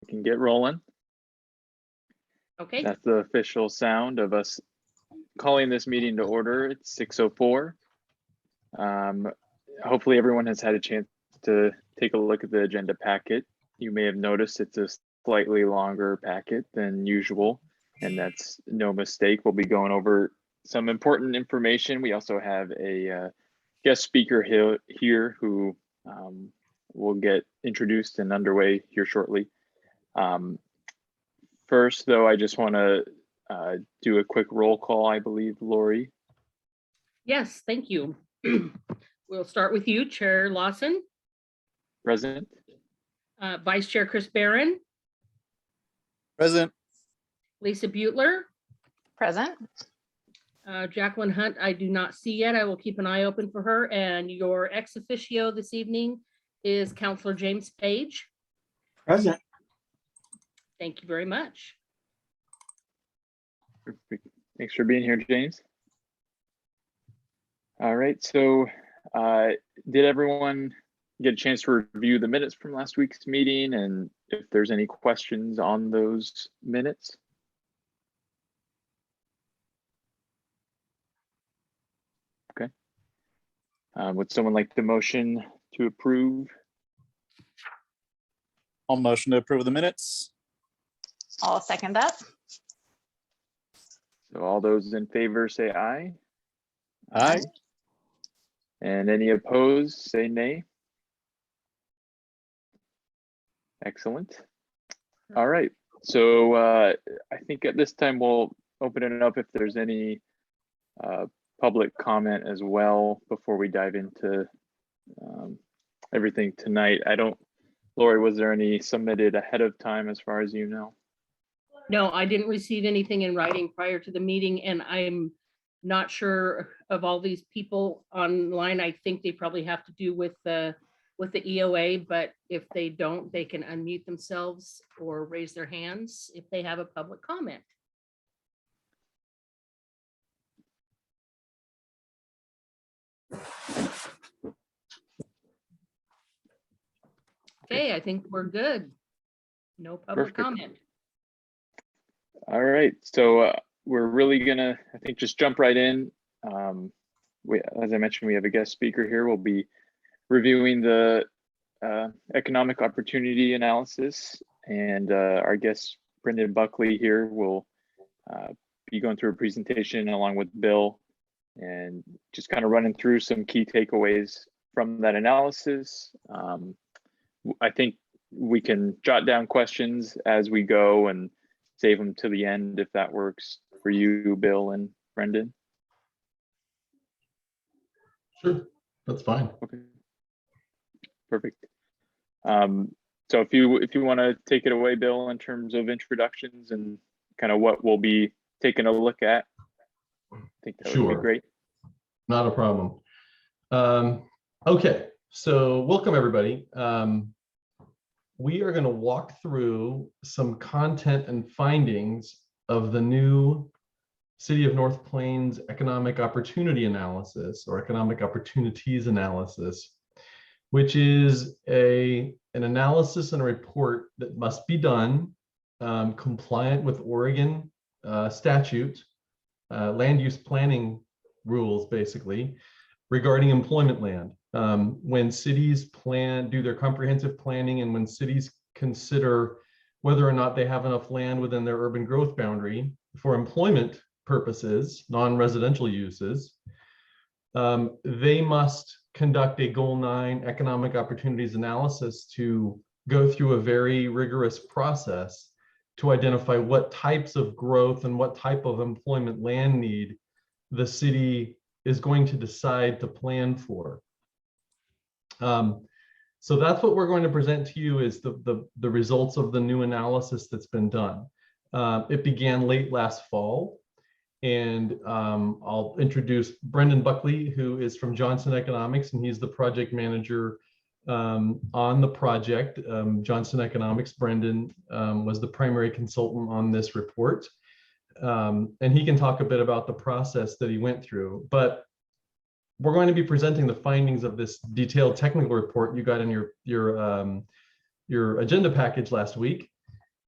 can get rolling. Okay. That's the official sound of us calling this meeting to order. It's 6:04. Hopefully everyone has had a chance to take a look at the agenda packet. You may have noticed it's a slightly longer packet than usual, and that's no mistake. We'll be going over some important information. We also have a guest speaker here who will get introduced and underway here shortly. First, though, I just want to do a quick roll call, I believe, Lori. Yes, thank you. We'll start with you, Chair Lawson. Present. Vice Chair Chris Barron. Present. Lisa Butler. Present. Jacqueline Hunt, I do not see yet. I will keep an eye open for her. And your ex officio this evening is Councilor James Page. Present. Thank you very much. Thanks for being here, James. All right, so did everyone get a chance to review the minutes from last week's meeting, and if there's any questions on those minutes? Okay. Would someone like the motion to approve? I'll motion to approve the minutes. I'll second that. So all those in favor say aye. Aye. And any opposed say nay. Excellent. All right, so I think at this time we'll open it up if there's any public comment as well before we dive into everything tonight. Lori, was there any submitted ahead of time as far as you know? No, I didn't receive anything in writing prior to the meeting, and I'm not sure of all these people online. I think they probably have to do with the EOA, but if they don't, they can unmute themselves or raise their hands if they have a public comment. Okay, I think we're good. No public Perfect. comment. All right, so we're really gonna, I think, just jump right in. As I mentioned, we have a guest speaker here. We'll be reviewing the economic opportunity analysis, and our guest Brendan Buckley here will be going through a presentation along with Bill, and just kind of running through some key takeaways from that analysis. I think we can jot down questions as we go and save them to the end if that works for you, Bill and Brendan. Sure, that's fine. Okay, perfect. So if you want to take it away, Bill, in terms of introductions and kind of what we'll be taking a look at, I think that would be great. Not a problem. Okay, so welcome everybody. We are going to walk through some content and findings of the new City of North Plains Economic Opportunity Analysis, or Economic Opportunities Analysis, which is an analysis and a report that must be done compliant with Oregon statute, land use planning rules, basically, regarding employment land. When cities do their comprehensive planning, and when cities consider whether or not they have enough land within their urban growth boundary for employment purposes, non-residential uses, they must conduct a Goal 9 economic opportunities analysis to go through a very rigorous process to identify what types of growth and what type of employment land need the city is going to decide to plan for. So that's what we're going to present to you, is the results of the new analysis that's been done. It began late last fall, and I'll introduce Brendan Buckley, who is from Johnson Economics, and he's the project manager on the project. Johnson Economics, Brendan was the primary consultant on this report, and he can talk a bit about the process that he went through. But we're going to be presenting the findings of this detailed technical report you got in your agenda package last week.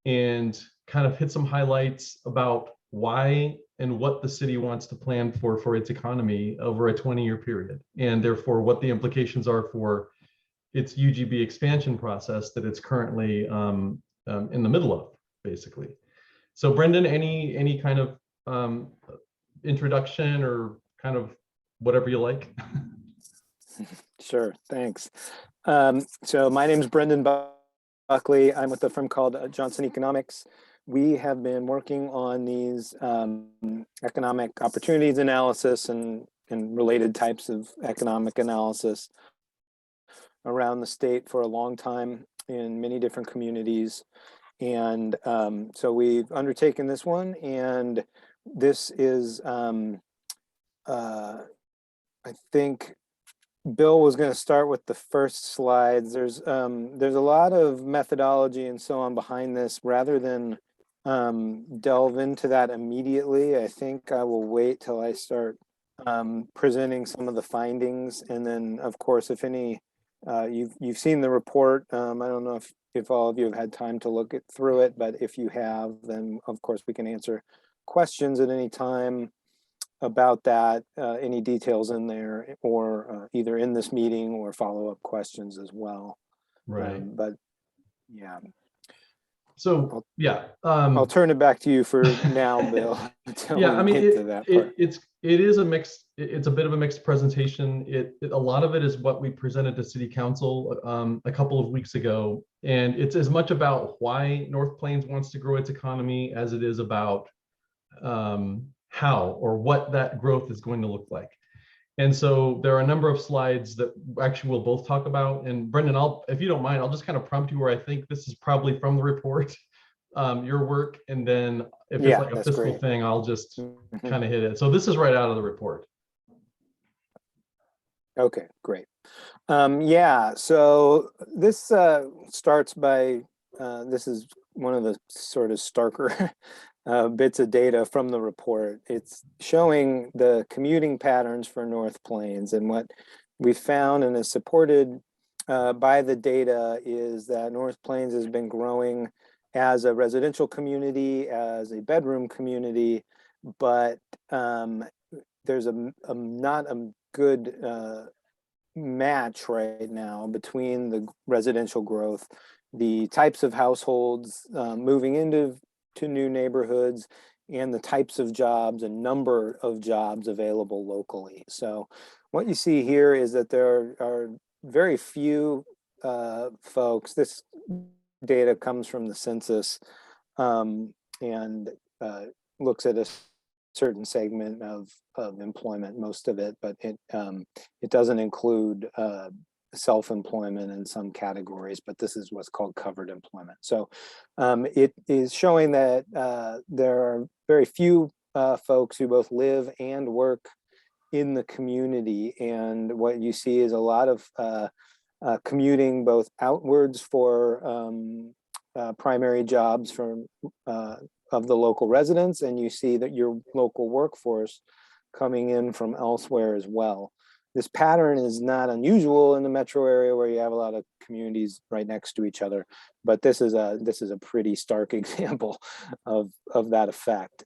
and kind of hit some highlights about why and what the city wants to plan for its economy over a 20-year period, and therefore what the implications are for its UGB expansion process that it's currently in the middle of, basically. So Brendan, any kind of introduction or kind of whatever you like? Sure, thanks. So my name is Brendan Buckley. I'm with a firm called Johnson Economics. We have been working on these economic opportunities analysis and related types of economic analysis around the state for a long time in many different communities. And so we've undertaken this one, and this is, I think Bill was going to start with the first slides. There's a lot of methodology and so on behind this. Rather than delve into that immediately, I think I will wait till I start presenting some of the findings, and then of course, if any, you've seen the report. I don't know if all of you have had time to look through it, but if you have, then of course we can answer questions at any time about that, any details in there, or either in this meeting or follow-up questions as well. Right. But yeah. So yeah, I'll turn it back to you for now, Bill. Yeah, I mean, It's it is a mixed. It's a bit of a mixed presentation. A lot of it is what we presented to City Council a couple of weeks ago, and it's as much about why North Plains wants to grow its economy as it is about how or what that growth is going to look like. And so there are a number of slides that actually we'll both talk about. And Brendan, if you don't mind, I'll just kind of prompt you where I think this is probably from the report, your work. And then if it's like a fiscal thing, I'll just kind of hit it. So this is right out of the report. Okay, great. Yeah, so this starts by, this is one of the sort of starker bits of data from the report. It's showing the commuting patterns for North Plains, and what we found and is supported by the data is that North Plains has been growing as a residential community, as a bedroom community, but there's not a good match right now between the residential growth, the types of households moving into new neighborhoods, and the types of jobs and number of jobs available locally. So what you see here is that there are very few folks. This data comes from the census and looks at a certain segment of employment, most of it, but it doesn't include self-employment in some categories, but this is what's called covered employment. So it is showing that there are very few folks who both live and work in the community, and what you see is a lot of commuting both outwards for primary jobs from of the local residents, and you see that your local workforce coming in from elsewhere as well. This pattern is not unusual in the metro area where you have a lot of communities right next to each other, but this is a pretty stark example of that effect.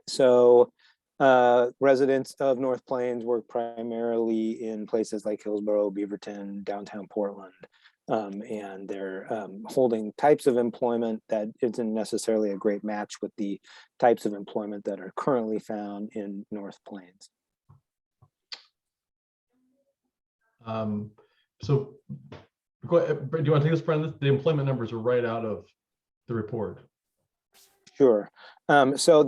So residents of North Plains work primarily in places like Hillsborough, Beaverton, downtown Portland, and they're holding types of employment that isn't necessarily a great match with the types of employment that are currently found in North Plains. So do you want to take this, Brendan? The employment numbers are right out of the report. Sure. So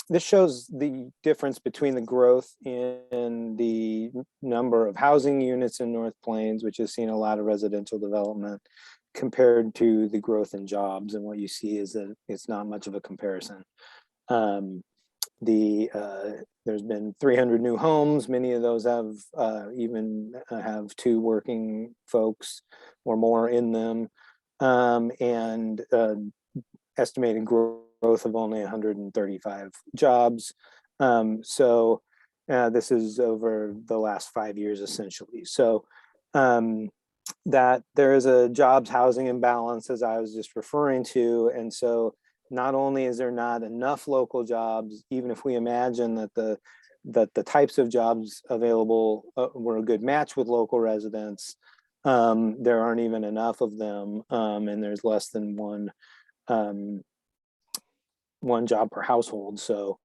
this shows the difference between the growth in the number of housing units in North Plains, which has seen a lot of residential development, compared to the growth in jobs. And what you see is that it's not much of a comparison. There's been 300 new homes. Many of those have even have two working folks or more in them, and estimated growth of only 135 jobs. So this is over the last 5 years, essentially. So that there is a jobs housing imbalance, as I was just referring to. And so not only is there not enough local jobs, even if we imagine that the types of jobs available were a good match with local residents, there aren't even enough of them, and there's less than one job per household. So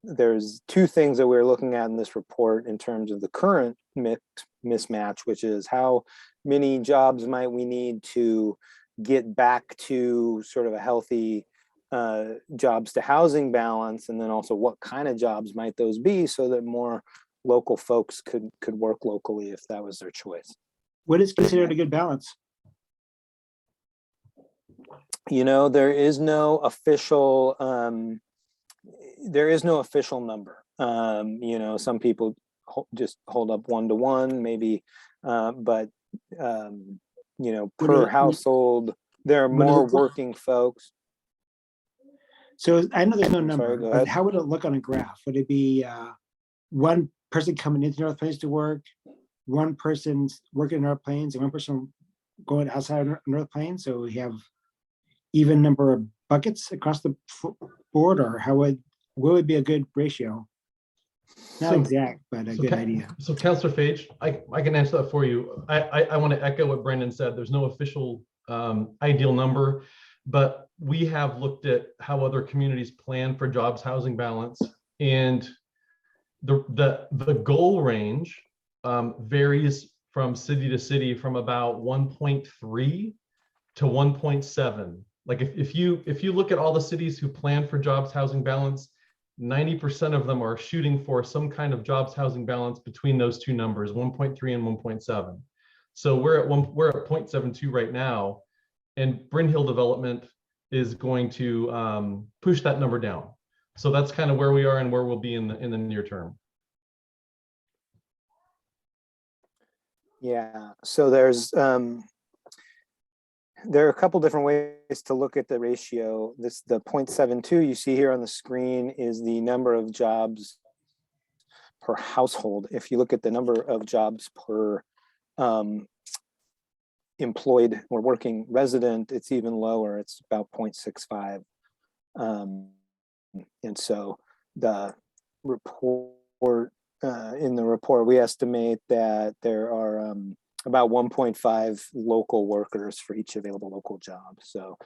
there's two things that we're looking at in this report in terms of the current mismatch, which is how many jobs might we need to get back to sort of a healthy jobs to housing balance, and then also what kind of jobs might those be so that more local folks could work locally if that was their choice. What is considered a good balance? You know, there is no official number. You know, some people just hold up 1-to-1 maybe, but you know, per household, there are more working folks. So I know there's no Sorry, number, go but ahead. how would it look on a graph? Would it be one person coming into North Plains to work, one person's working in North Plains, and one person going outside of North Plains? So we have even number of buckets across the board, or what would be a good ratio? Not exact, but a good idea. So Councillor Phage, I can answer that for you. I want to echo what Brendan said. There's no official ideal number, but we have looked at how other communities plan for jobs housing balance, and the goal range varies from city to city from about 1.3 to 1.7. Like if you look at all the cities who plan for jobs housing balance, 90% of them are shooting for some kind of jobs housing balance between those two numbers, 1.3 and 1.7. So we're at 0.72 right now, and Bryn Hill development is going to push that number down. So that's kind of where we are and where we'll be in the near term. Yeah, so there are a couple different ways to look at the ratio. The 0.72 you see here on the screen is the number of jobs per household. If you look at the number of jobs per employed or working resident, it's even lower. It's about 0.65. And so the report, in the report, we estimate that there are about 1.5 local workers for each available local job. So,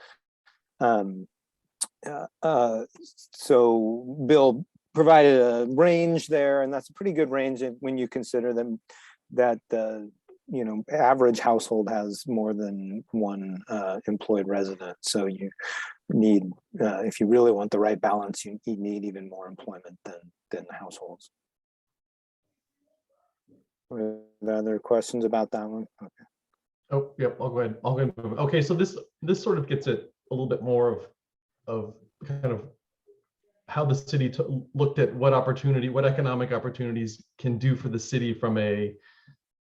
so Bill provided a range there, and that's a pretty good range when you consider them that the average household has more than one employed resident. So you need, if you really want the right balance, you need even more employment than the households. Are there other questions about that one? Okay. Oh, yep, I'll go ahead. Okay, so this sort of gets at a little bit more of kind of how the city looked at what economic opportunities can do for the city from a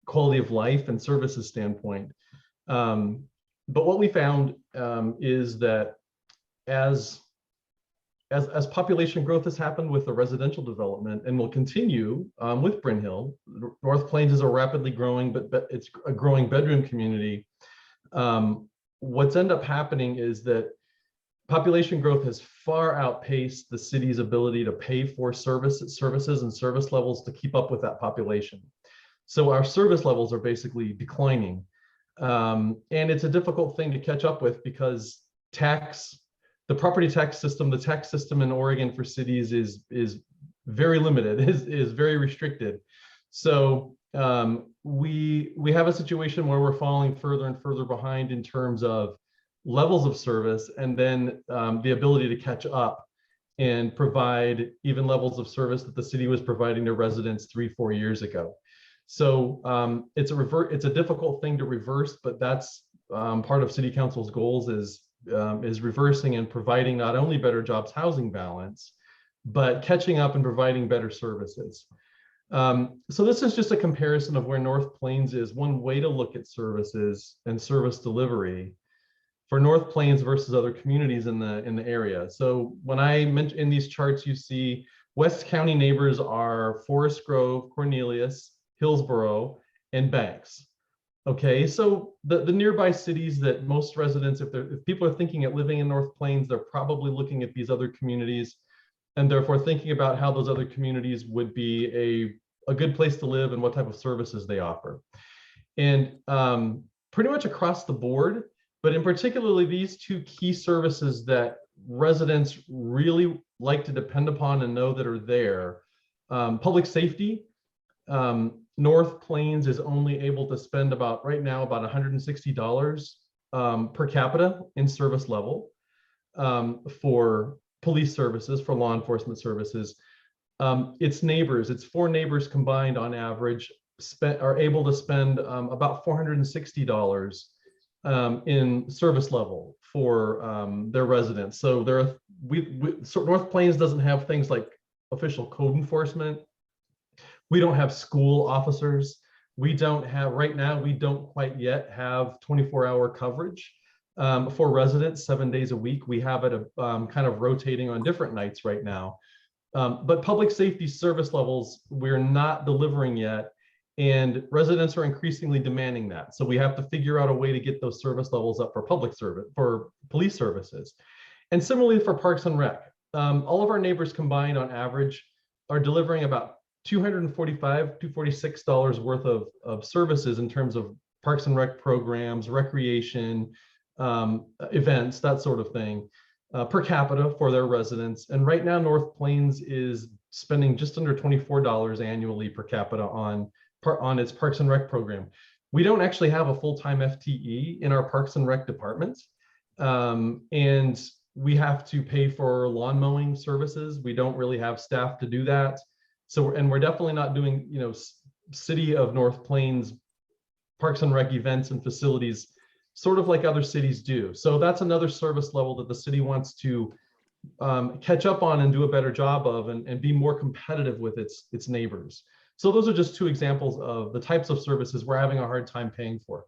quality of life and services standpoint. But what we found is that as population growth has happened with the residential development and will continue with Bryn Hill, North Plains is a rapidly growing, but it's a growing bedroom community. What's ended up happening is that population growth has far outpaced the city's ability to pay for services and service levels to keep up with that population. So our service levels are basically declining. And it's a difficult thing to catch up with because the property tax system, the tax system in Oregon for cities is very limited, is very restricted. So we have a situation where we're falling further and further behind in terms of levels of service, and then the ability to catch up and provide even levels of service that the city was providing to residents 3-4 years ago. So it's a difficult thing to reverse, but that's part of City Council's goals is reversing and providing not only better jobs housing balance, but catching up and providing better services. So this is just a comparison of where North Plains is. One way to look at services and service delivery for North Plains versus other communities in the area. So when I mention in these charts, you see West County neighbors are Forest Grove, Cornelius, Hillsborough, and banks. Okay, so the nearby cities that most residents, if people are thinking of living in North Plains, they're probably looking at these other communities and therefore thinking about how those other communities would be a good place to live and what type of services they offer. And pretty much across the board, but in particularly these two key services that residents really like to depend upon and know that are there. Public safety, North Plains is only able to spend right now about $160 per capita in service level for police services, for law enforcement services. Its 4 neighbors combined on average are able to spend about $460 in service level for their residents. So North Plains doesn't have things like official code enforcement. We don't have school officers. We don't have, right now, we don't quite yet have 24-hour coverage for residents 7 days a week. We have it kind of rotating on different nights right now. But public safety service levels, we're not delivering yet. And residents are increasingly demanding that. So we have to figure out a way to get those service levels up for for police services. And similarly for Parks and Rec. All of our neighbors combined on average are delivering about $245 to $246 worth of services in terms of Parks and Rec programs, recreation, events, that sort of thing, per capita for their residents. And right now, North Plains is spending just under $24 annually per capita on its Parks and Rec program. We don't actually have a full-time FTE in our Parks and Rec department. And we have to pay for lawn mowing services. We don't really have staff to do that. So, and we're definitely not doing, City of North Plains Parks and Rec events and facilities, sort of like other cities do. So that's another service level that the city wants to catch up on and do a better job of, and be more competitive with its neighbors. So those are just 2 examples of the types of services we're having a hard time paying for.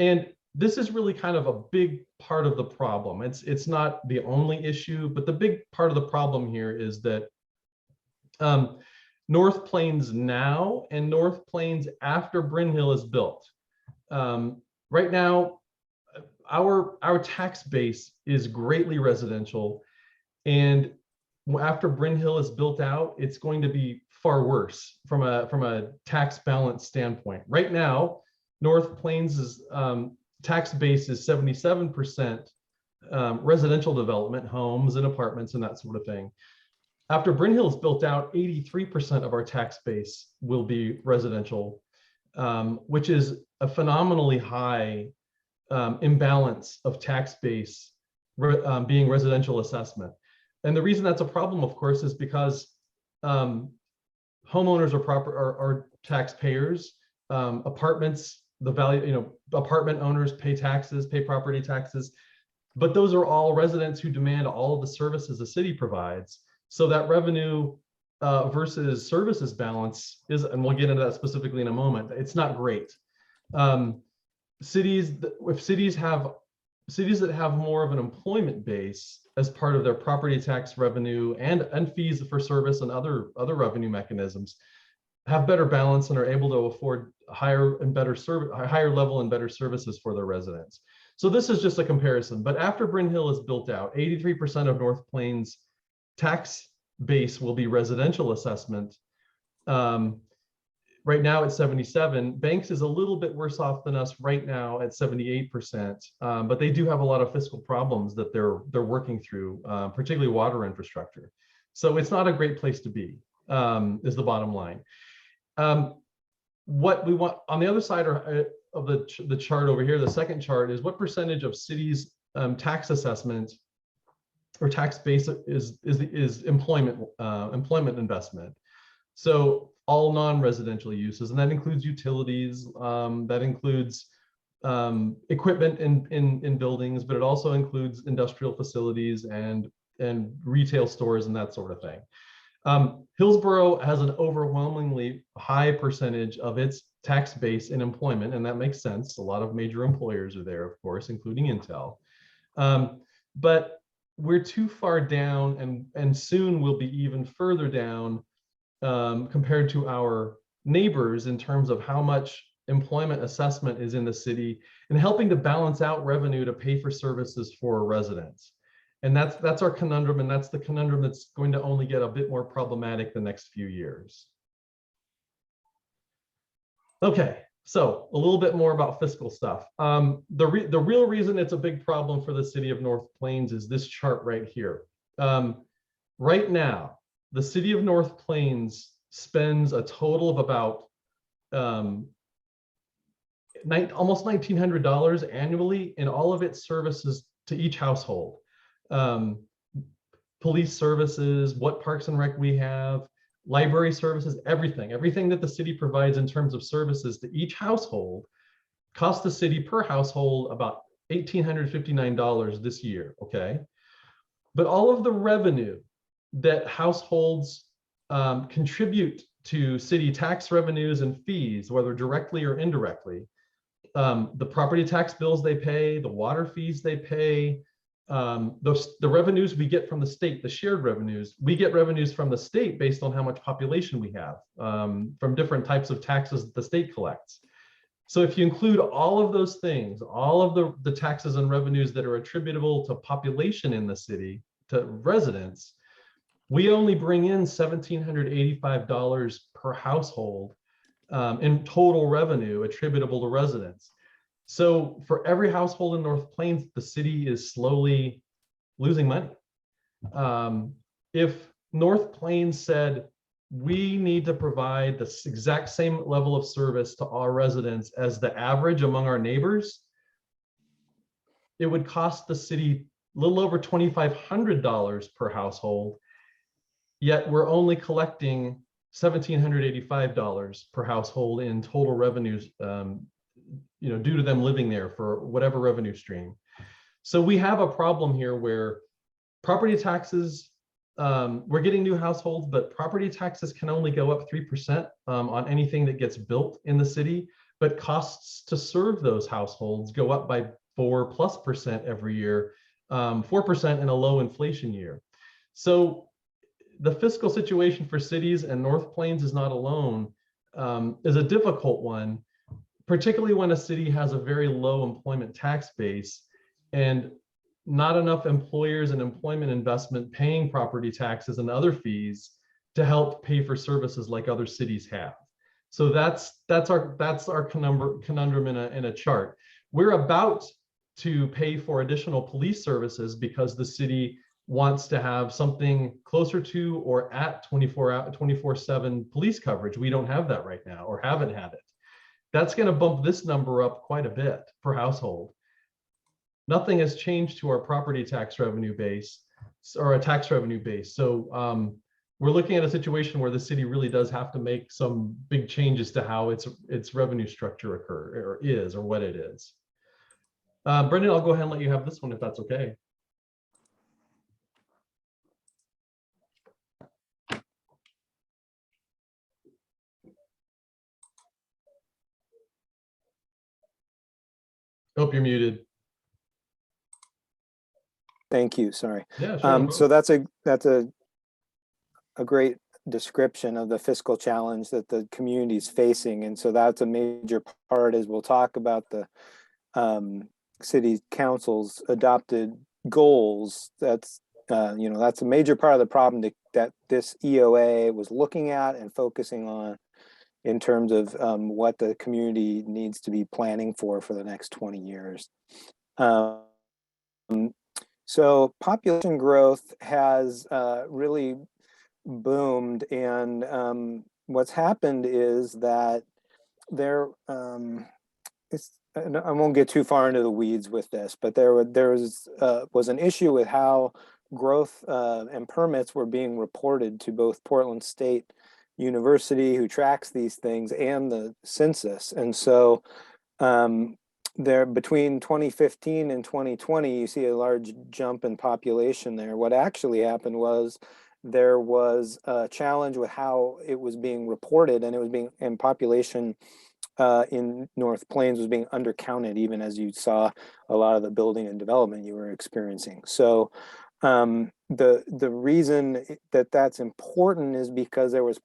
And this is really kind of a big part of the problem. It's not the only issue, but the big part of the problem here is that North Plains now and North Plains after Bryn Hill is built. Right now, our tax base is greatly residential, and after Bryn Hill is built out, it's going to be far worse from a tax balance standpoint. Right now, North Plains' tax base is 77% residential development, homes and apartments and that sort of thing. After Bryn Hill is built out, 83% of our tax base will be residential, which is a phenomenally high imbalance of tax base being residential assessment. And the reason that's a problem, of course, is because homeowners are taxpayers. Apartments, the value, apartment owners pay taxes, pay property taxes, but those are all residents who demand all of the services the city provides. So that revenue versus services balance is, and we'll get into that specifically in a moment, it's not great. Cities that have more of an employment base as part of their property tax revenue and fees for service and other revenue mechanisms have better balance and are able to afford higher level and better services for their residents. So this is just a comparison. But after Bryn Hill is built out, 83% of North Plains tax base will be residential assessment. Right now at 77, Banks is a little bit worse off than us right now at 78%, but they do have a lot of fiscal problems that they're working through, particularly water infrastructure. So it's not a great place to be, is the bottom line. What we want on the other side of the chart over here, the second chart, is what percentage of cities' tax assessment or tax base is employment investment. So all non-residential uses, and that includes utilities, that includes equipment in buildings, but it also includes industrial facilities and retail stores and that sort of thing. Hillsborough has an overwhelmingly high percentage of its tax base in employment, and that makes sense. A lot of major employers are there, of course, including Intel. But we're too far down, and soon we'll be even further down compared to our neighbors in terms of how much employment assessment is in the city and helping to balance out revenue to pay for services for residents. And that's our conundrum, and that's the conundrum that's going to only get a bit more problematic the next few years. Okay, so a little bit more about fiscal stuff. The real reason it's a big problem for the city of North Plains is this chart right here. Right now, the city of North Plains spends a total of about almost $1,900 annually in all of its services to each household. Police services, what Parks and Rec we have, library services, everything that the city provides in terms of services to each household cost the city per household about $1,859 this year, okay? But all of the revenue that households contribute to city tax revenues and fees, whether directly or indirectly, the property tax bills they pay, the water fees they pay, the revenues we get from the state, the shared revenues, we get revenues from the state based on how much population we have, from different types of taxes that the state collects. So if you include all of those things, all of the taxes and revenues that are attributable to population in the city, to residents, we only bring in $1,785 per household in total revenue attributable to residents. So for every household in North Plains, the city is slowly losing money. If North Plains said, we need to provide the exact same level of service to our residents as the average among our neighbors, it would cost the city a little over $2,500 per household, yet we're only collecting $1,785 per household in total revenues, due to them living there for whatever revenue stream. So we have a problem here where property taxes, we're getting new households, but property taxes can only go up 3% on anything that gets built in the city, but costs to serve those households go up by 4+% every year, 4% in a low inflation year. So the fiscal situation for cities, and North Plains is not alone, is a difficult one, particularly when a city has a very low employment tax base and not enough employers and employment investment paying property taxes and other fees to help pay for services like other cities have. So that's our conundrum in a chart. We're about to pay for additional police services because the city wants to have something closer to or at 24/7 police coverage. We don't have that right now, or haven't had it. That's going to bump this number up quite a bit per household. Nothing has changed to our property tax revenue base or a tax revenue base. So we're looking at a situation where the city really does have to make some big changes to how its revenue structure is or what it is. Brendan, I'll go ahead and let you have this one if that's okay. Hope you're muted. Thank you. Sorry. Yeah, sure. So that's a great description of the fiscal challenge that the community is facing, and so that's a major part, as we'll talk about the city council's adopted goals. That's that's a major part of the problem that this EOA was looking at and focusing on in terms of what the community needs to be planning for the next 20 years. So population growth has really boomed, and what's happened is that I won't get too far into the weeds with this, but there was an issue with how growth and permits were being reported to both Portland State University, who tracks these things, and the census. And so there, between 2015 and 2020, you see a large jump in population there. What actually happened was there was a challenge with how it was being reported, and population in North Plains was being undercounted, even as you saw a lot of the building and development you were experiencing. So the reason that that's important is because there was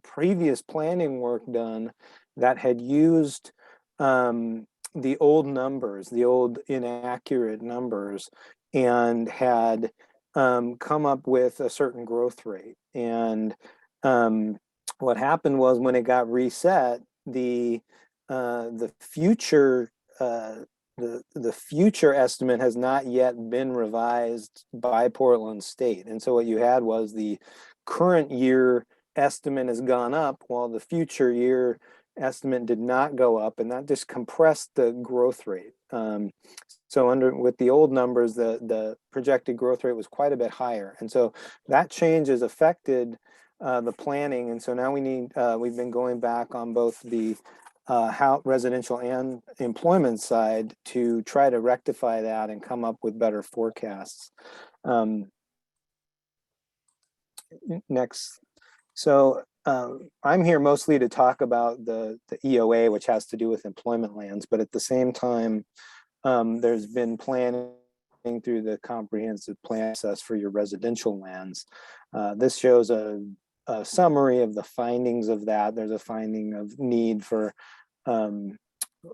previous planning work done that had used the old numbers, the old inaccurate numbers, and had come up with a certain growth rate. And what happened was when it got reset, the future the future estimate has not yet been revised by Portland State. And so what you had was the current year estimate has gone up while the future year estimate did not go up, and that just compressed the growth rate. So with the old numbers, the projected growth rate was quite a bit higher. And so that change has affected the planning. And so now we've been going back on both the residential and employment side to try to rectify that and come up with better forecasts. Next. So I'm here mostly to talk about the EOA, which has to do with employment lands, but at the same time, there's been planning through the comprehensive plan process for your residential lands. This shows a summary of the findings of that. There's a finding of need for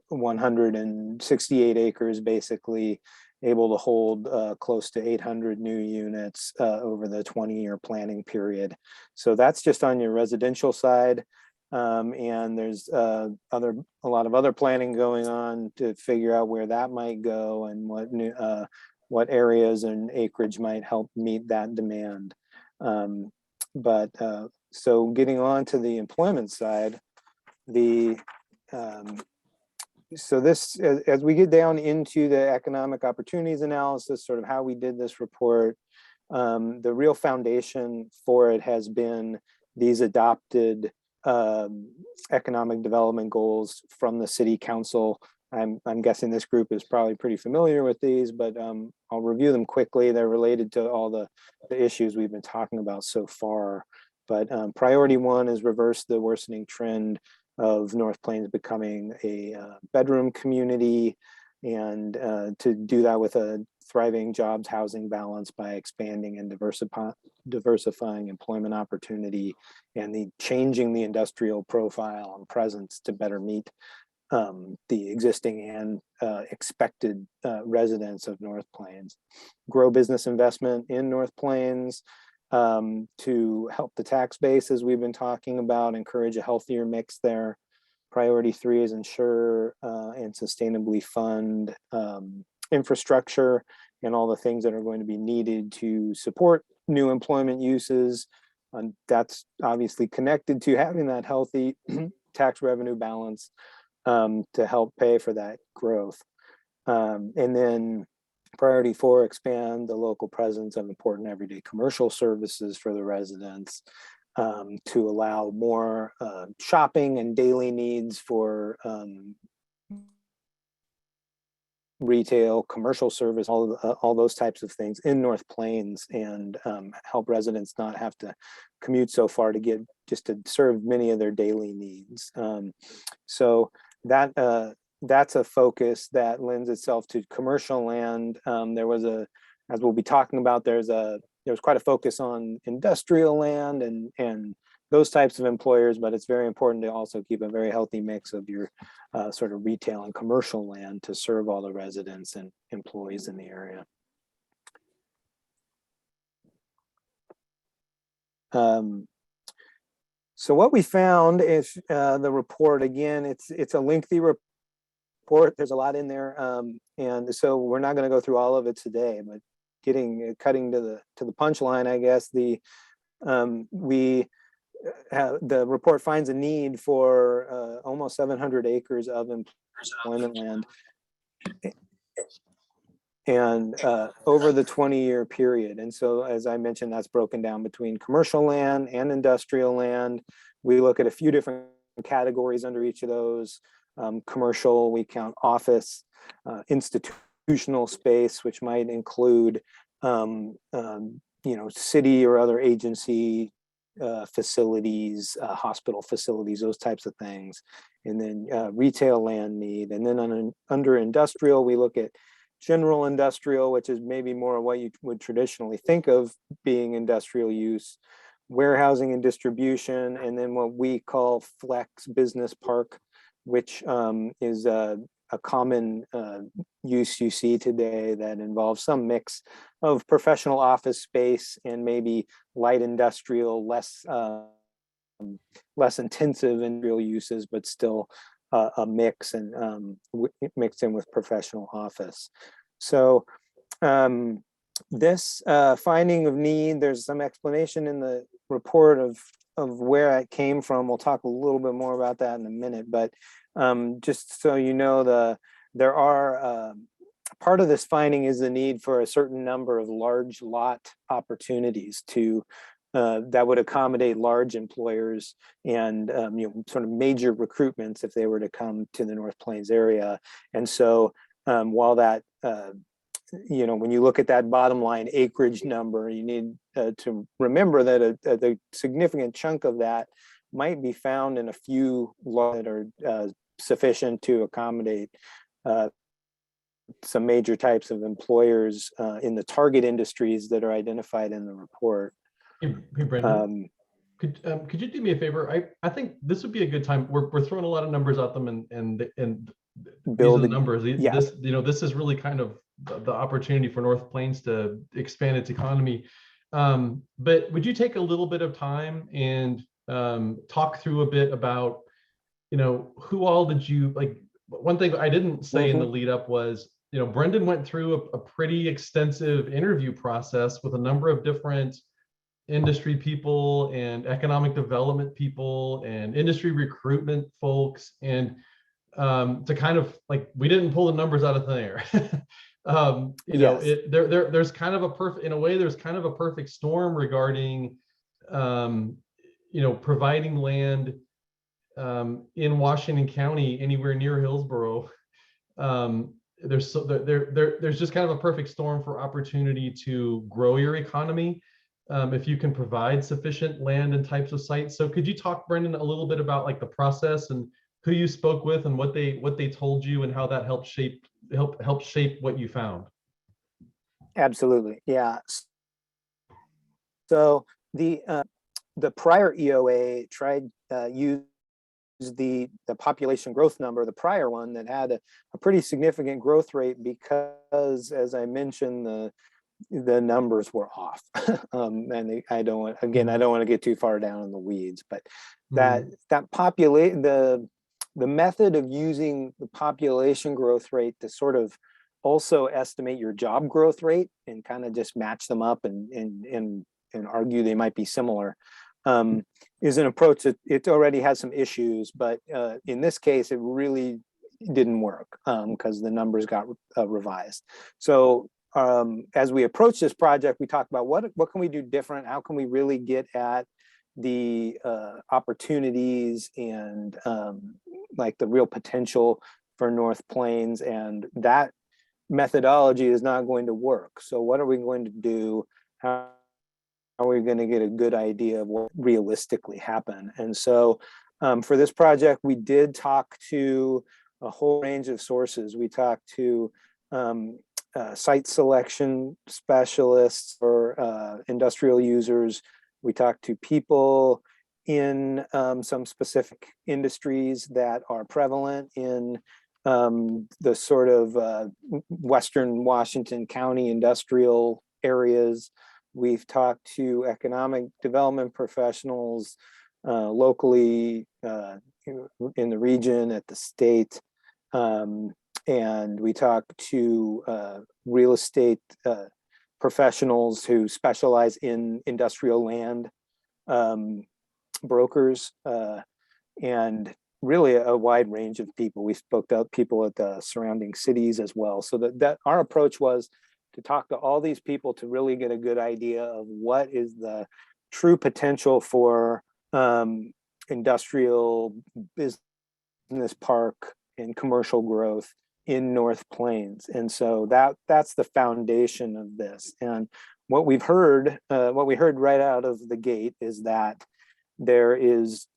168 acres, basically able to hold close to 800 new units over the 20-year planning period. So that's just on your residential side. And there's a lot of other planning going on to figure out where that might go and what areas and acreage might help meet that demand. So getting on to the employment side, so this, as we get down into the economic opportunities analysis, sort of how we did this report, the real foundation for it has been these adopted economic development goals from the city council. I'm guessing this group is probably pretty familiar with these, but I'll review them quickly. They're related to all the issues we've been talking about so far. But priority one is reverse the worsening trend of North Plains becoming a bedroom community, and to do that with a thriving jobs housing balance by expanding and diversifying employment opportunity and changing the industrial profile and presence to better meet the existing and expected residents of North Plains. Grow business investment in North Plains to help the tax base, as we've been talking about, encourage a healthier mix there. Priority three is ensure and sustainably fund infrastructure and all the things that are going to be needed to support new employment uses. And that's obviously connected to having that healthy tax revenue balance to help pay for that growth. And then priority four, expand the local presence of important everyday commercial services for the residents to allow more shopping and daily needs for retail, commercial service, all those types of things in North Plains, and help residents not have to commute so far to get just to serve many of their daily needs. So that's a focus that lends itself to commercial land. There was as we'll be talking about, there was quite a focus on industrial land and those types of employers, but it's very important to also keep a very healthy mix of your sort of retail and commercial land to serve all the residents and employees in the area. So what we found is the report, again, it's a lengthy report. There's a lot in there. And so we're not going to go through all of it today, but cutting to the punchline, I guess, the report finds a need for almost 700 acres of employment land and over the 20-year period. And so, as I mentioned, that's broken down between commercial land and industrial land. We look at a few different categories under each of those. Commercial, we count office, institutional space, which might include city or other agency facilities, hospital facilities, those types of things, and then retail land need. And then under industrial, we look at general industrial, which is maybe more what you would traditionally think of being industrial use, warehousing and distribution, and then what we call flex business park which is a common use you see today that involves some mix of professional office space and maybe light industrial, less intensive industrial uses, but still a mix and mixed in with professional office. So this finding of need, there's some explanation in the report of where it came from. We'll talk a little bit more about that in a minute, but just so you know, there are part of this finding is the need for a certain number of large lot opportunities to that would accommodate large employers and sort of major recruitments if they were to come to the North Plains area. And so while that when you look at that bottom line acreage number, you need to remember that a significant chunk of that might be found in a few lots that are sufficient to accommodate some major types of employers in the target industries that are identified in the report. Hey, Brendan, could you do me a favor? I think this would be a good time. We're throwing a lot of numbers at them, and these are the numbers. Yeah. This is really kind of the opportunity for North Plains to expand its economy. But would you take a little bit of time and talk through a bit about, who all did you like? One thing I didn't say in the lead up was, Brendan went through a pretty extensive interview process with a number of different industry people and economic development people and industry recruitment folks, and to kind of like, we didn't pull the numbers out of thin air. There's kind of a perfect, in a way, there's kind of a perfect storm regarding providing land in Washington County, anywhere near Hillsborough. There's just kind of a perfect storm for opportunity to grow your economy if you can provide sufficient land and types of sites. So could you talk, Brendan, a little bit about like the process and who you spoke with and what they told you and how that helped shape what you found? Absolutely, yeah. So the prior EOA tried use the population growth number, the prior one that had a pretty significant growth rate, because, as I mentioned, the numbers were off. And I don't want to get too far down in the weeds, but that populate the method of using the population growth rate to sort of also estimate your job growth rate and kind of just match them up and argue they might be similar is an approach that it already has some issues, but in this case it really didn't work because the numbers got revised. So as we approach this project, we talked about what can we do different? How can we really get at the opportunities and like the real potential for North Plains? And that methodology is not going to work. So what are we going to do? How are we going to get a good idea of what realistically happened? And so for this project, we did talk to a whole range of sources. We talked to site selection specialists or industrial users. We talked to people in some specific industries that are prevalent in the sort of Western Washington County industrial areas. We've talked to economic development professionals locally in the region, at the state. And we talked to real estate professionals who specialize in industrial land, brokers, and really a wide range of people. We spoke to people at the surrounding cities as well. So that our approach was to talk to all these people to really get a good idea of what is the true potential for industrial business park and commercial growth in North Plains. And so that's the foundation of this. And what we heard right out of the gate is that there is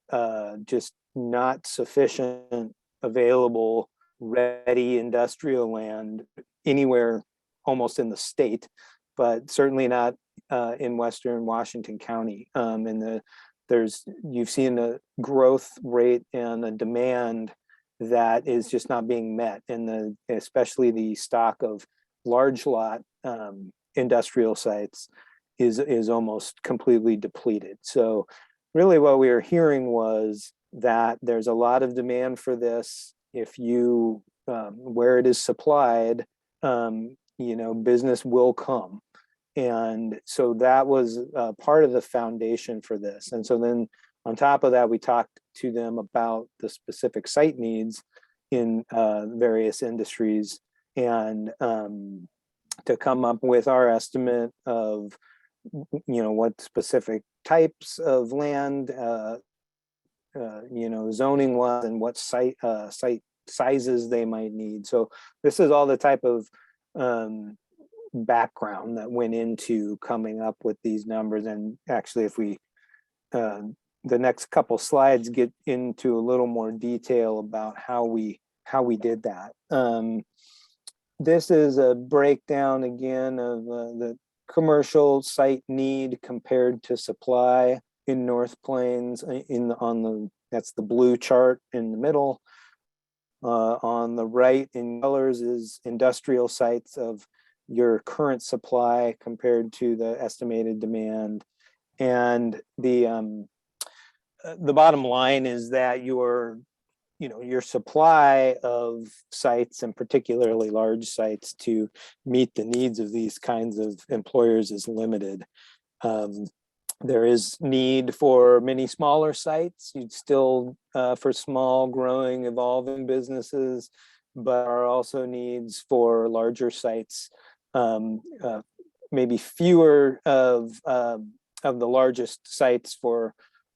just not sufficient available ready industrial land anywhere almost in the state, but certainly not in Western Washington County. And you've seen a growth rate and a demand that is just not being met, and especially the stock of large lot industrial sites is almost completely depleted. So really what we were hearing was that there's a lot of demand for this. If you where it is supplied, business will come. And so that was part of the foundation for this. And so then on top of that, we talked to them about the specific site needs in various industries, and to come up with our estimate of what specific types of land zoning was, and what site sizes they might need. So this is all the type of background that went into coming up with these numbers. And actually, if we the next couple slides get into a little more detail about how we did that. This is a breakdown again of the commercial site need compared to supply in North Plains. That's the blue chart in the middle. On the right in colors is industrial sites of your current supply compared to the estimated demand. And the bottom line is that your supply of sites, and particularly large sites, to meet the needs of these kinds of employers is limited. There is need for many smaller sites. You'd still for small, growing, evolving businesses, but are also needs for larger sites. Maybe fewer of the largest sites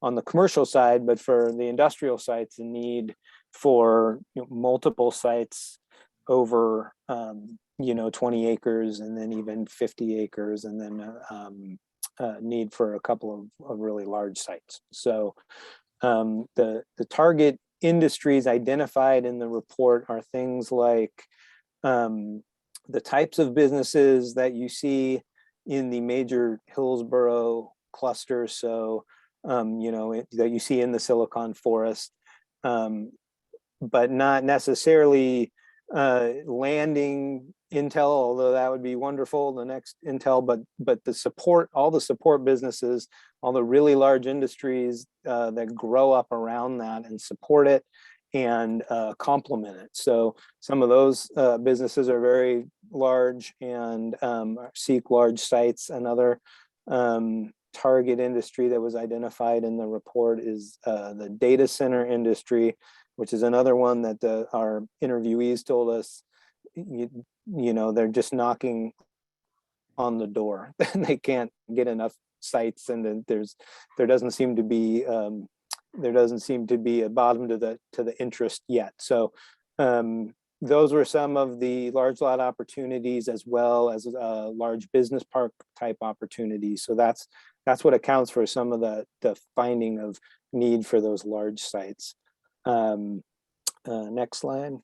on the commercial side, but for the industrial sites, a need for multiple sites over 20 acres, and then even 50 acres, and then need for a couple of really large sites. So the target industries identified in the report are things like the types of businesses that you see in the major Hillsborough cluster. So that you see in the Silicon Forest, but not necessarily landing Intel, although that would be wonderful, the next Intel, but the support, all the support businesses, all the really large industries that grow up around that and support it and complement it. So some of those businesses are very large and seek large sites. Another target industry that was identified in the report is the data center industry, which is another one that our interviewees told us, they're just knocking on the door. They can't get enough sites, and then there doesn't seem to be a bottom to the interest yet. So those were some of the large lot opportunities, as well as large business park type opportunities. So that's what accounts for some of the finding of need for those large sites. Next slide.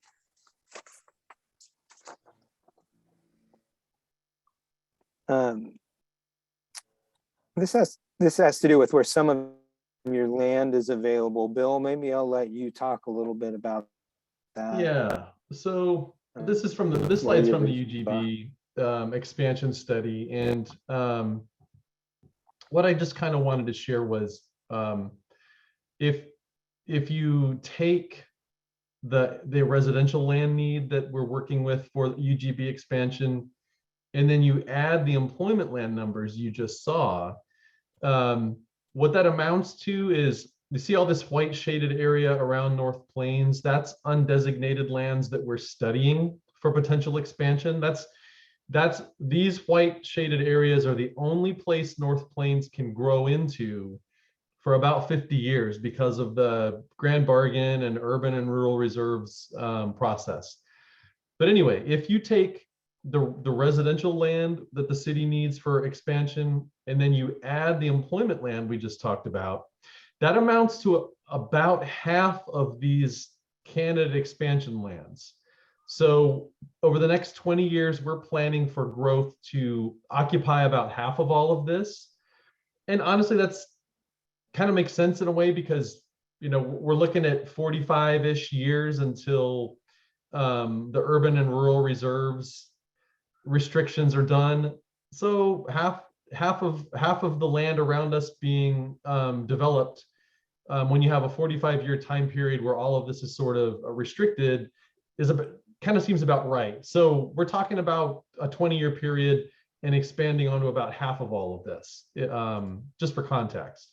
This has to do with where some of your land is available. Bill, maybe I'll let you talk a little bit about that. Yeah. So this is this slide's from the UGB expansion study, and what I just kind of wanted to share was if you take the residential land need that we're working with for UGB expansion, and then you add the employment land numbers you just saw, what that amounts to is, you see all this white shaded area around North Plains? That's undesignated lands that we're studying for potential expansion. These white shaded areas are the only place North Plains can grow into for about 50 years because of the Grand Bargain and urban and rural reserves process. But anyway, if you take the residential land that the city needs for expansion, and then you add the employment land we just talked about, that amounts to about half of these candidate expansion lands. So over the next 20 years, we're planning for growth to occupy about half of all of this. And honestly, that's kind of makes sense in a way, because we're looking at 45-ish years until the urban and rural reserves restrictions are done. So half of the land around us being developed, when you have a 45-year time period where all of this is sort of restricted, kind of seems about right. So we're talking about a 20-year period and expanding onto about half of all of this, just for context.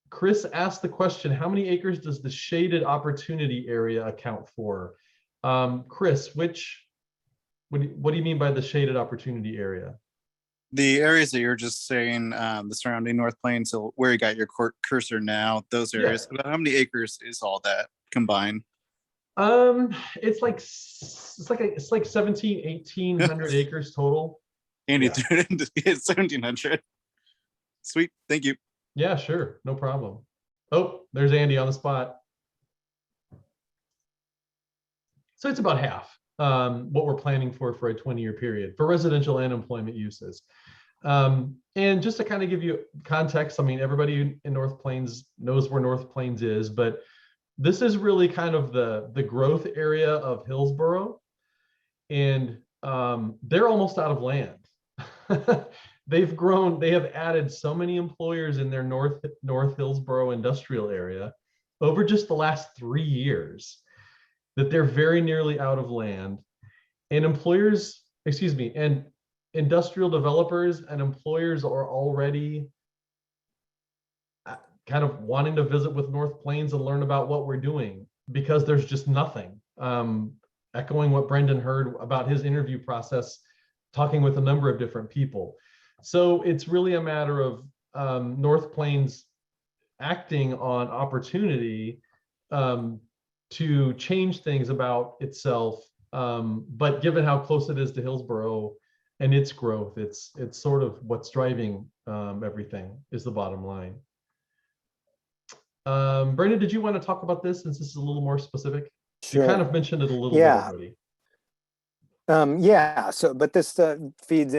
Chris asked the question, how many acres does the shaded opportunity area account for? Chris, what do you mean by the shaded opportunity area? The areas that you're just saying, the surrounding North Plains, so where you got your cursor now, those areas, about how many acres is all that combined? It's like 1,800 acres total. Andy Yeah. threw it into 1,700. Sweet, thank you. Yeah, sure, no problem. Oh, there's Andy on the spot. So it's about half what we're planning for a 20-year period for residential and employment uses. And just to kind of give you context, I mean, everybody in North Plains knows where North Plains is, but this is really kind of the growth area of Hillsborough, and they're almost out of land. They've grown, they have added so many employers in their North Hillsborough industrial area over just the last 3 years that they're very nearly out of land. And and industrial developers and employers are already kind of wanting to visit with North Plains and learn about what we're doing because there's just nothing. Echoing what Brendan heard about his interview process, talking with a number of different people. So it's really a matter of North Plains acting on opportunity to change things about itself. But given how close it is to Hillsborough and its growth, it's sort of what's driving everything is the bottom line. Brendan, did you want to talk about this since this is a little more specific? Sure. You kind of mentioned it a little bit already. Yeah, so but this feeds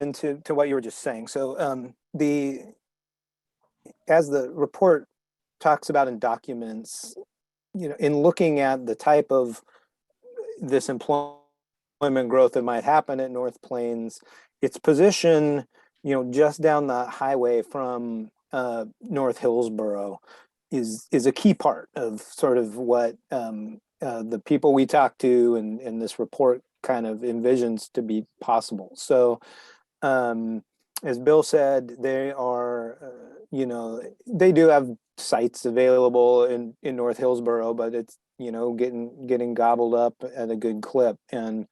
into what you were just saying. So as the report talks about in documents, in looking at the type of this employment growth that might happen at North Plains, its position, just down the highway from North Hillsborough is a key part of sort of what the people we talk to and this report kind of envisions to be possible. So as Bill said, they are, they do have sites available in North Hillsborough, but it's, getting gobbled up at a good clip. And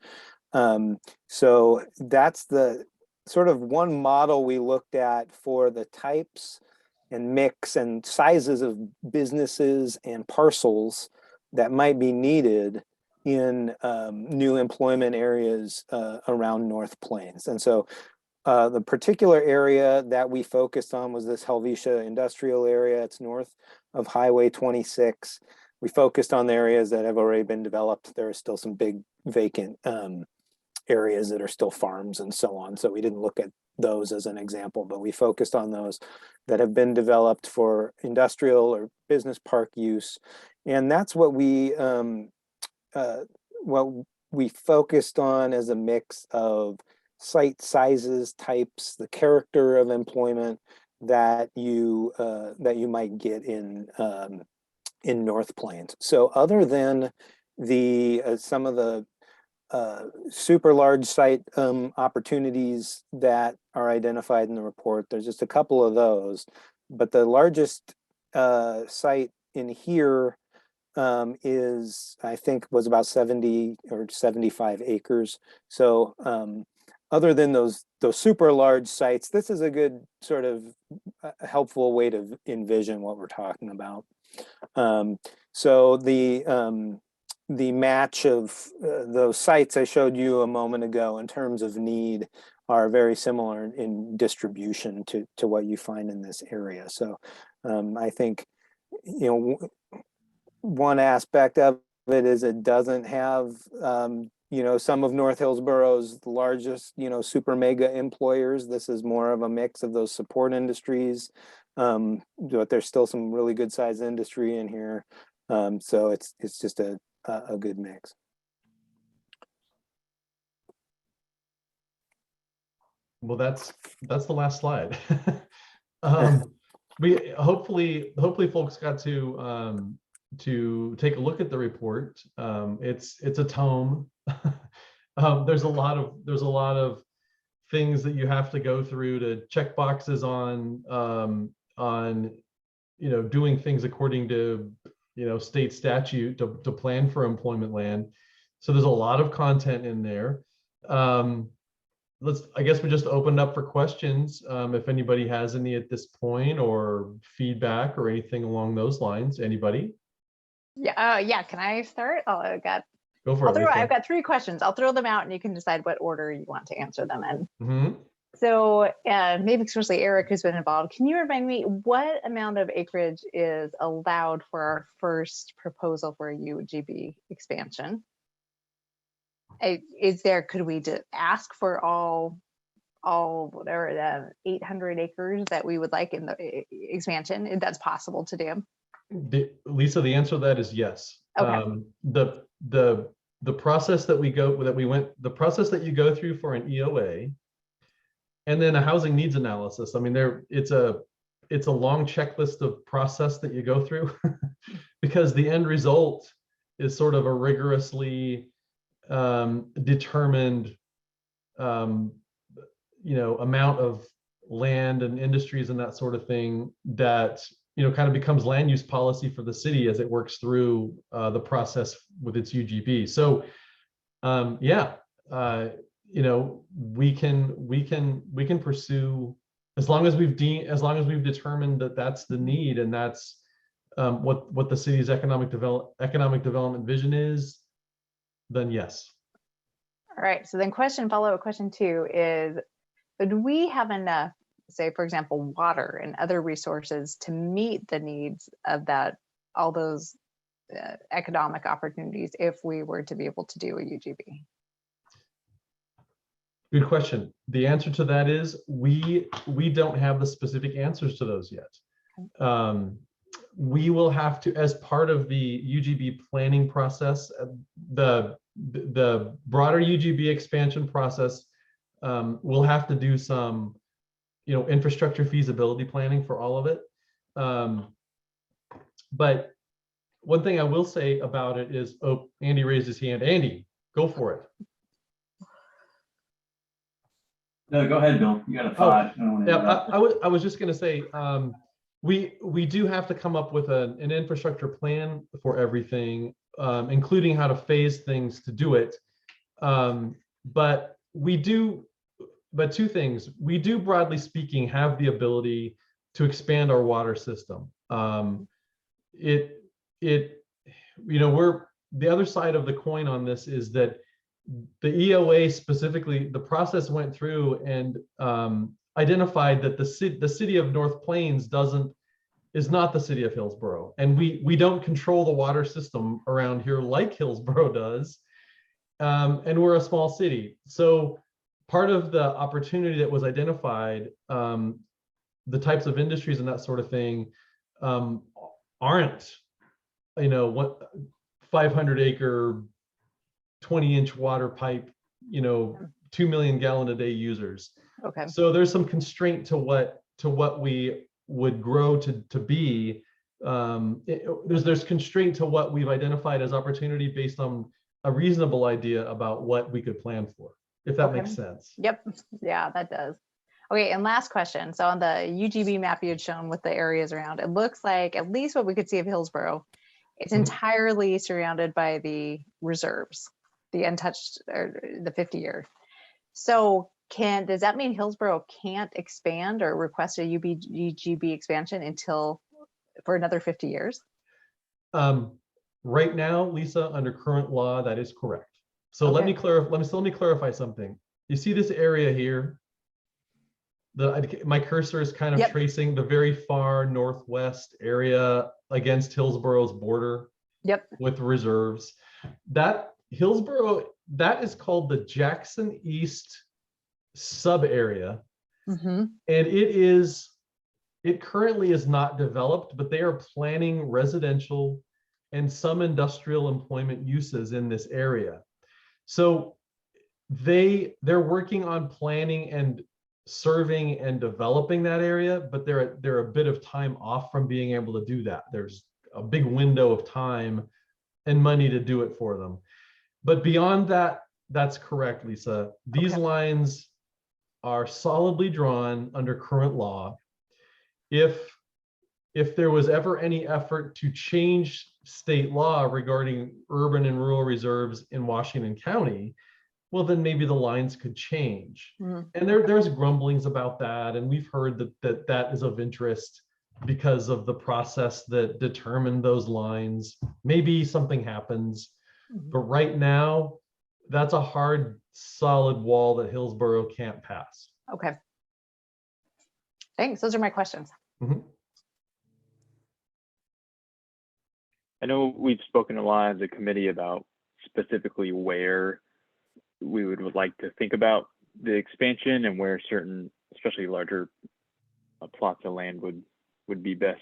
so that's the sort of one model we looked at for the types and mix and sizes of businesses and parcels that might be needed in new employment areas around North Plains. And so the particular area that we focused on was this Helvetia industrial area. It's north of Highway 26. We focused on the areas that have already been developed. There are still some big vacant areas that are still farms and so on. So we didn't look at those as an example, but we focused on those that have been developed for industrial or business park use. And that's what we focused on as a mix of site sizes, types, the character of employment that you might get in North Plains. So other than some of the super large site opportunities that are identified in the report, there's just a couple of those, but the largest site in here I think was about 70 or 75 acres. So other than those super large sites, this is a good sort of helpful way to envision what we're talking about. So the match of those sites I showed you a moment ago in terms of need are very similar in distribution to what you find in this area. So I think, one aspect of it is it doesn't have, some of North Hillsborough's largest, super mega employers. This is more of a mix of those support industries but there's still some really good sized industry in here. So it's just a good mix. Well, that's the last slide. We hopefully folks got to take a look at the report. It's a tome. There's a lot of things that you have to go through to check boxes on doing things according to state statute to plan for employment land. So there's a lot of content in there. I guess we just opened up for questions. If anybody has any at this point, or feedback or anything along those lines. Anybody? Yeah. Can I start? Go for it. Lisa. I've got 3 questions. I'll throw them out and you can decide what order you want to answer them in. Mm-hmm. So maybe especially Eric, who's been involved, can you remind me what amount of acreage is allowed for our first proposal for a UGB expansion? Could we ask for all whatever the 800 acres that we would like in the expansion? If that's possible to do. Lisa, the answer to that is yes. Okay. The process that the process that you go through for an EOA, and then a housing needs analysis. I mean, it's a long checklist of process that you go through because the end result is sort of a rigorously determined amount of land and industries and that sort of thing that kind of becomes land use policy for the city as it works through the process with its UGB. So we can pursue as long as we've determined that that's the need and that's what the city's economic development vision is, then yes. All right. So then follow-up question 2 is, do we have enough, say, for example, water and other resources to meet the needs of all those economic opportunities if we were to be able to do a UGB? Good question. The answer to that is we don't have the specific answers to those yet. We will have to, as part of the UGB planning process, the broader UGB expansion process, we'll have to do some infrastructure feasibility planning for all of it. But one thing I will say about it is, oh, Andy raised his hand. Andy, go for it. No, go ahead, Bill. You got a thought. I was just going to say, we do have to come up with an infrastructure plan for everything, including how to phase things to do it. But 2 things. We do, broadly speaking, have the ability to expand our water system. We're the other side of the coin on this is that the EOA specifically, the process went through and identified that the city of North Plains is not the city of Hillsborough, and we don't control the water system around here like Hillsborough does, and we're a small city. So part of the opportunity that was identified, the types of industries and that sort of thing, aren't what 500-acre 20-inch water pipe, 2 million gallon a day users. Okay. So there's some constraint to what we would grow to be. There's constraint to what we've identified as opportunity based on a reasonable idea about what we could plan for, if that makes sense. Yep. Yeah, that does. Okay, and last question. So on the UGB map you had shown with the areas around, it looks like, at least what we could see of Hillsborough, it's entirely surrounded by the reserves, the untouched, or the 50-year. So does that mean Hillsborough can't expand or request a UGB expansion for another 50 years? Right now, Lisa, under current law, that is correct. So let me clarify something. You see this area here? My cursor is kind of tracing the very far northwest area against Hillsborough's border. Yep. With reserves. That Hillsborough, that is called the Jackson East sub area. And it is It currently is not developed, but they are planning residential and some industrial employment uses in this area. So they're working on planning and serving and developing that area, but they're a bit of time off from being able to do that. There's a big window of time and money to do it for them. But beyond that, that's correct, Lisa. These lines are solidly drawn under current law. If there was ever any effort to change state law regarding urban and rural reserves in Washington County, well, then maybe the lines could change. Mhm. And there's grumblings about that. And we've heard that is of interest because of the process that determined those lines. Maybe something happens, but right now, that's a hard, solid wall that Hillsborough can't pass. Okay. Thanks. Those are my questions. Mhm. I know we've spoken a lot as a committee about specifically where we would like to think about the expansion and where certain, especially larger plots of land would be best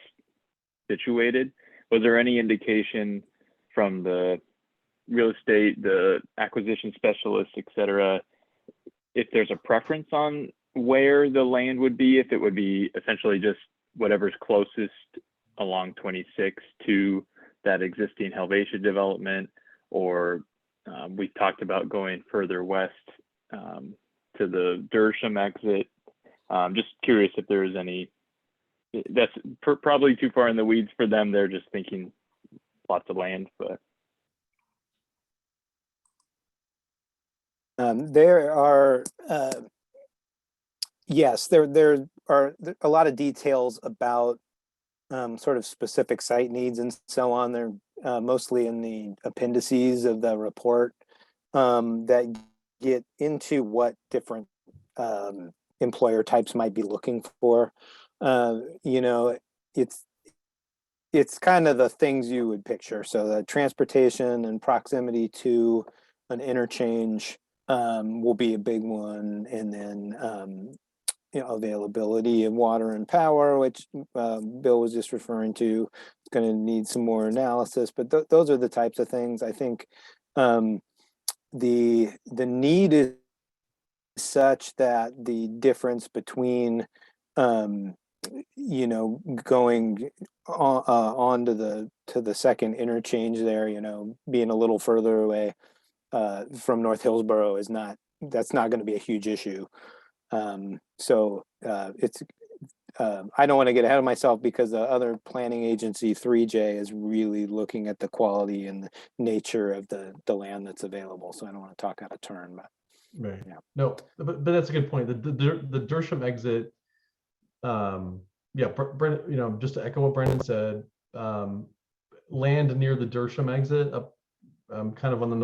situated. Was there any indication from the real estate, the acquisition specialists, et cetera, if there's a preference on where the land would be, if it would be essentially just whatever's closest along 26 to that existing Helvetia development, or we've talked about going further west to the Dersham exit. Just curious if there is any, that's probably too far in the weeds for them. They're just thinking lots of land, but. There are, yes, there are a lot of details about sort of specific site needs and so on. They're mostly in the appendices of the report that get into what different employer types might be looking for. You know, it's kind of the things you would picture. So the transportation and proximity to an interchange will be a big one, and then you know, availability of water and power, which Bill was just referring to. It's going to need some more analysis, but those are the types of things. I think the need is such that the difference between you know, going on to the second interchange there, you know, being a little further away from North Hillsborough is not, that's not going to be a huge issue. So it's, I don't want to get ahead of myself because the other planning agency, 3J, is really looking at the quality and the nature of the land that's available. So I don't want to talk out of turn, but Right. yeah. No, but that's a good point. The Dersham exit, yeah, Brendan, you know, just to echo what Brendan said, land near the Dersham exit up kind of on the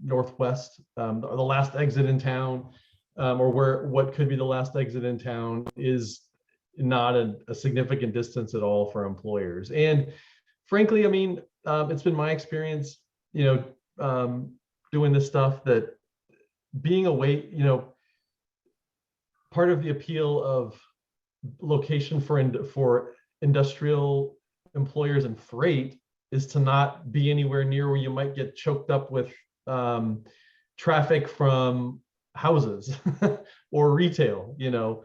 northwest, the last exit in town, or what could be the last exit in town, is not a significant distance at all for employers. And frankly, I mean, it's been my experience, you know, doing this stuff, that being away, you know, part of the appeal of location for industrial employers and freight is to not be anywhere near where you might get choked up with traffic from houses or retail, you know.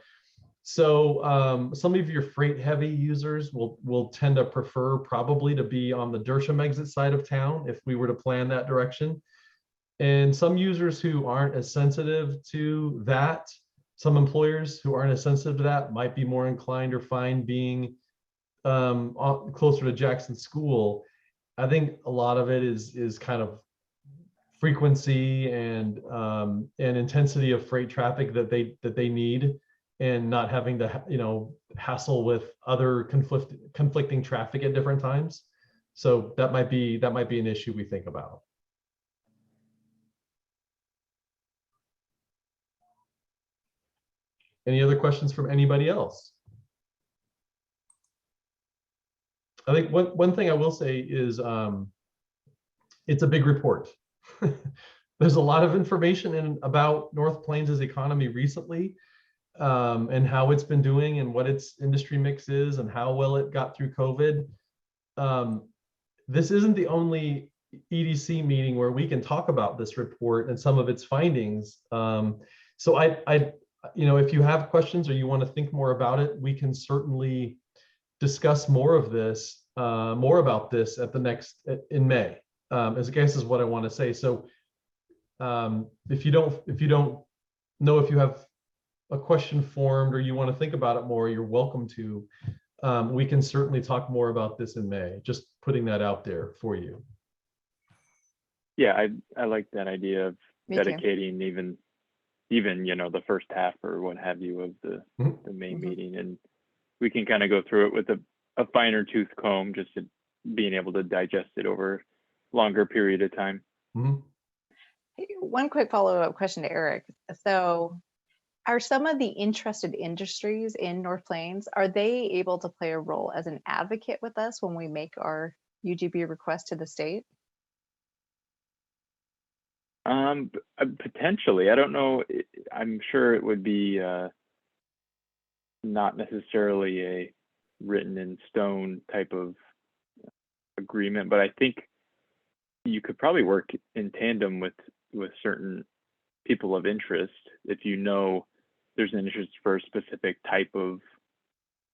So some of your freight heavy users will tend to prefer probably to be on the Dersham exit side of town if we were to plan that direction. And some users who aren't as sensitive to that, some employers who aren't as sensitive to that, might be more inclined or fine being closer to Jackson School. I think a lot of it is kind of frequency and intensity of freight traffic that they need, and not having to, you know, hassle with other conflicting traffic at different times. So that might be an issue we think about. Any other questions from anybody else? I think one thing I will say is it's a big report. There's a lot of information about North Plains' economy recently, and how it's been doing and what its industry mix is and how well it got through COVID. This isn't the only EDC meeting where we can talk about this report and some of its findings. So if you have questions or you want to think more about it, we can certainly discuss more about this at the next in May. As I guess is what I want to say. So if you don't know if you have a question formed or you want to think about it more, you're welcome to. We can certainly talk more about this in May. Just putting that out there for you. Yeah, I like that idea of Me too. dedicating even the first half or what have you of the main Mhm. meeting, and we can kind of go through it with a finer tooth comb, just to being able to digest it over a longer period of time. Mhm. Hey, one quick follow-up question to Eric. So are some of the interested industries in North Plains, are they able to play a role as an advocate with us when we make our UGB request to the state? Potentially, I don't know. I'm sure it would be not necessarily a written in stone type of agreement, but I think you could probably work in tandem with certain people of interest if there's an interest for a specific type of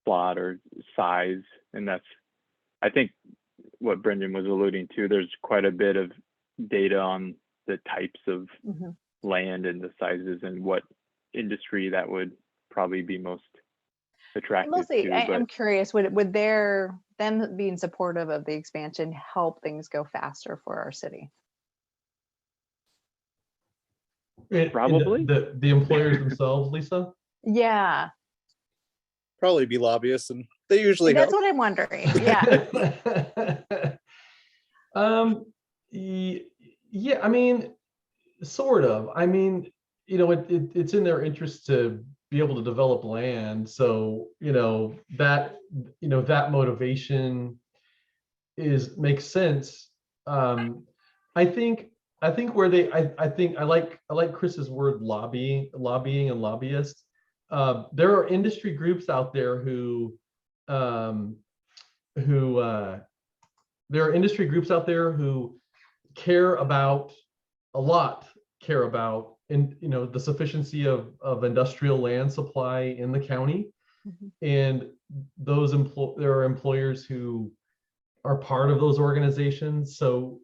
plot or size, and that's, I think, what Brendan was alluding to. There's quite a bit of data on the types of Mhm. land and the sizes and what industry that would probably be most attractive Mostly, to. I'm But curious, would them being supportive of the expansion help things go faster for our city? And Probably. the employers themselves, Lisa. Yeah, Probably be lobbyists, and they usually that's help. what I'm wondering. Yeah. Yeah, I mean, sort of. I mean, it's in their interest to be able to develop land. So, that motivation makes sense. I think I like Chris's word lobbying and lobbyist. There are industry groups out there um, who there are industry groups out there who care about the sufficiency of industrial land supply in the county. Mhm. And there are employers who are part of those organizations. So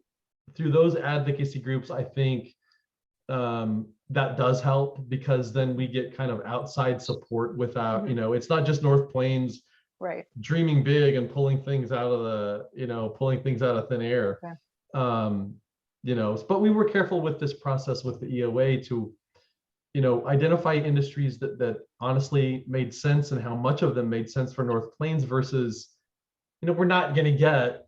through those advocacy groups, I think that does help, because then we get kind of outside support without, it's not just North Plains Right. dreaming big and pulling things out of thin air. Okay. But we were careful with this process with the EOA to, identify industries that honestly made sense and how much of them made sense for North Plains versus, we're not going to get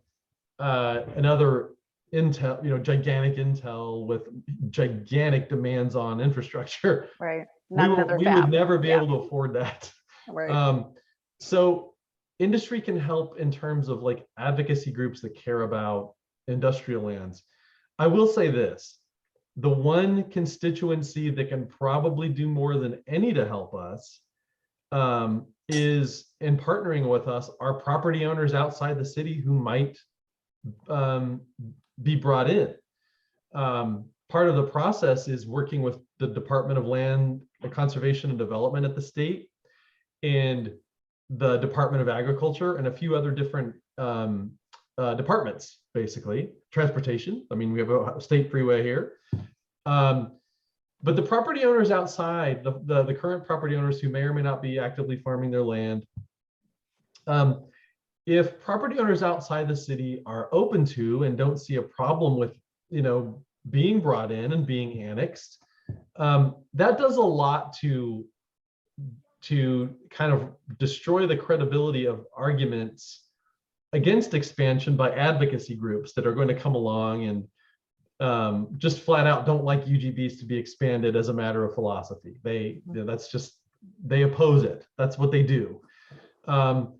another gigantic Intel with gigantic demands on infrastructure. Right. Not another We fab. would never be Yeah. able to afford that. Right. So industry can help in terms of like advocacy groups that care about industrial lands. I will say this: the one constituency that can probably do more than any to help us is in partnering with us are property owners outside the city who might be brought in. Part of the process is working with the Department of Land Conservation and Development at the state and the Department of Agriculture and a few other different departments, basically transportation. I mean, we have a state freeway here. But the property owners outside, the current property owners who may or may not be actively farming their land, if property owners outside the city are open to and don't see a problem with, being brought in and being annexed, that does a lot to kind of destroy the credibility of arguments against expansion by advocacy groups that are going to come along and just flat out don't like UGBs to be expanded as a matter of philosophy. They oppose it. That's what they do. And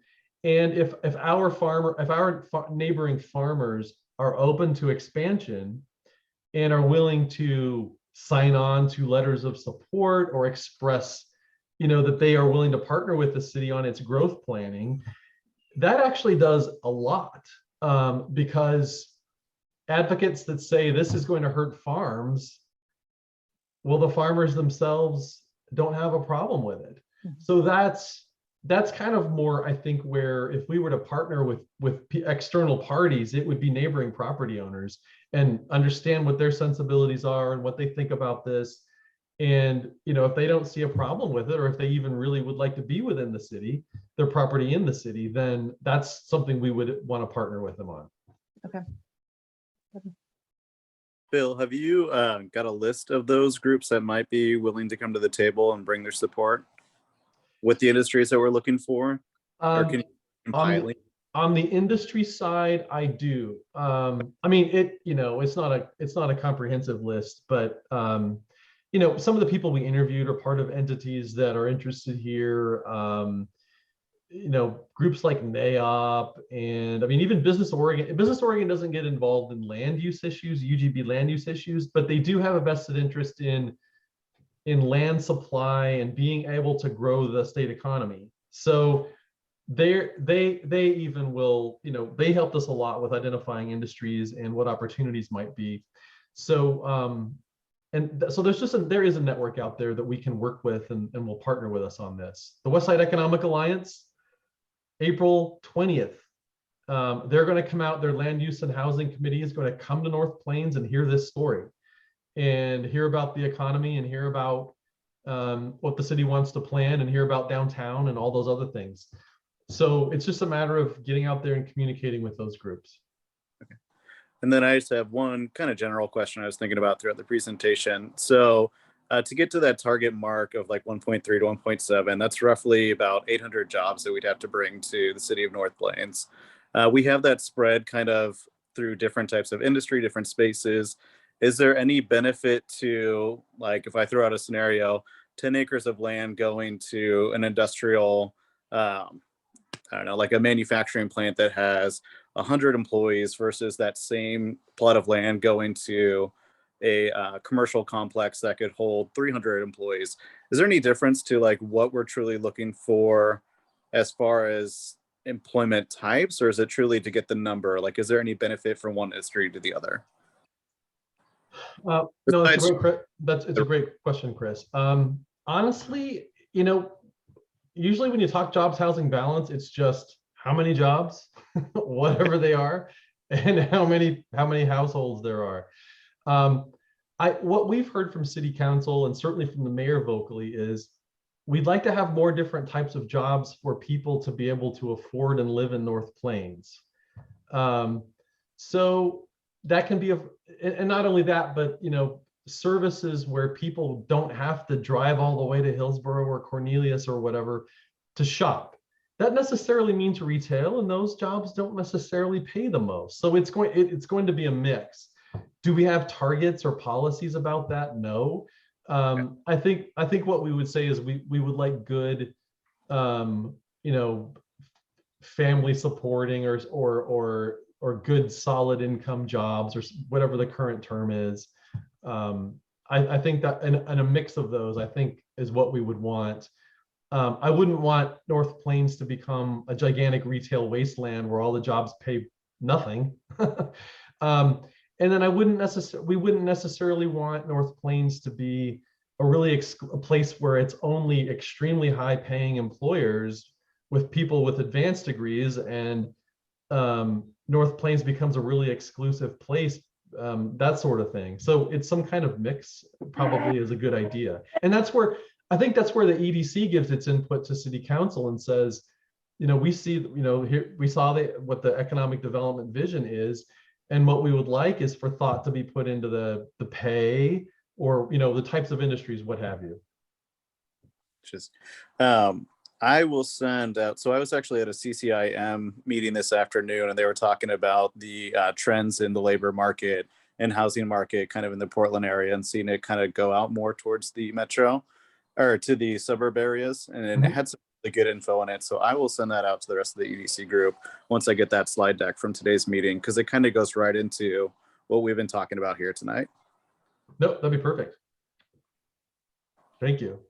if our neighboring farmers are open to expansion and are willing to sign on to letters of support or express that they are willing to partner with the city on its growth planning, that actually does a lot, because advocates that say this is going to hurt farms, well, the farmers themselves don't have a problem with it. So that's kind of more, I think, where if we were to partner with external parties, it would be neighboring property owners and understand what their sensibilities are and what they think about this. And if they don't see a problem with it, or if they even really would like to be within the city, their property in the city, then that's something we would want to partner with them on. Okay. Bill, have you got a list of those groups that might be willing to come to the table and bring their support with the industries that we're looking for? Or can you compile it? On the industry side, I do. I mean, it's not a comprehensive list, but some of the people we interviewed are part of entities that are interested here. Groups like NAOP, and I mean, even Business Oregon. Business Oregon doesn't get involved in land use issues, UGB land use issues, but they do have a vested interest in land supply and being able to grow the state economy. So they even will, they helped us a lot with identifying industries and what opportunities might be. So so there is a network out there that we can work with and will partner with us on this. The Westside Economic Alliance, April 20th, they're going to come out. Their land use and housing committee is going to come to North Plains and hear this story and hear about the economy and hear about what the city wants to plan and hear about downtown and all those other things. So it's just a matter of getting out there and communicating with those groups. Okay. And then I just have one kind of general question I was thinking about throughout the presentation. So to get to that target mark of like 1.3 to 1.7, that's roughly about 800 jobs that we'd have to bring to the city of North Plains. We have that spread kind of through different types of industry, different spaces. Is there any benefit to, like, if I throw out a scenario, 10 acres of land going to an industrial, I don't know, like a manufacturing plant that has 100 employees versus that same plot of land going to a commercial complex that could hold 300 employees? Is there any difference to like what we're truly looking for as far as employment types, or is it truly to get the number? Like, is there any benefit from one industry to the other? No, it's a great question, Chris. Honestly, usually when you talk jobs, housing, balance, it's just how many jobs, whatever they are, and how many households there are. What we've heard from city council and certainly from the mayor vocally is we'd like to have more different types of jobs for people to be able to afford and live in North Plains. So that can be and not only that, but services where people don't have to drive all the way to Hillsborough or Cornelius or whatever to shop. That necessarily means retail, and those jobs don't necessarily pay the most. So it's going to be a mix. Do we have targets or policies about that? No. I think what we would say is we would like good, family supporting or good solid income jobs or whatever the current term is. I think that and a mix of those, I think, is what we would want. I wouldn't want North Plains to become a gigantic retail wasteland where all the jobs pay nothing. And then we wouldn't necessarily want North Plains to be a place where it's only extremely high paying employers with people with advanced degrees, and North Plains becomes a really exclusive place, that sort of thing. So it's some kind of mix probably is a good idea. And I think that's where the EDC gives its input to city council and says, we see, here we saw what the economic development vision is. And what we would like is for thought to be put into the pay or, the types of industries, what have you. I will send out, so I was actually at a CCIM meeting this afternoon, and they were talking about the trends in the labor market and housing market kind of in the Portland area, and seeing it kind of go out more towards the metro or to the suburb areas. And it had some really good info on it. So I will send that out to the rest of the EDC group once I get that slide deck from today's meeting, because it kind of goes right into what we've been talking about here tonight. Nope, that'd be perfect. Thank you.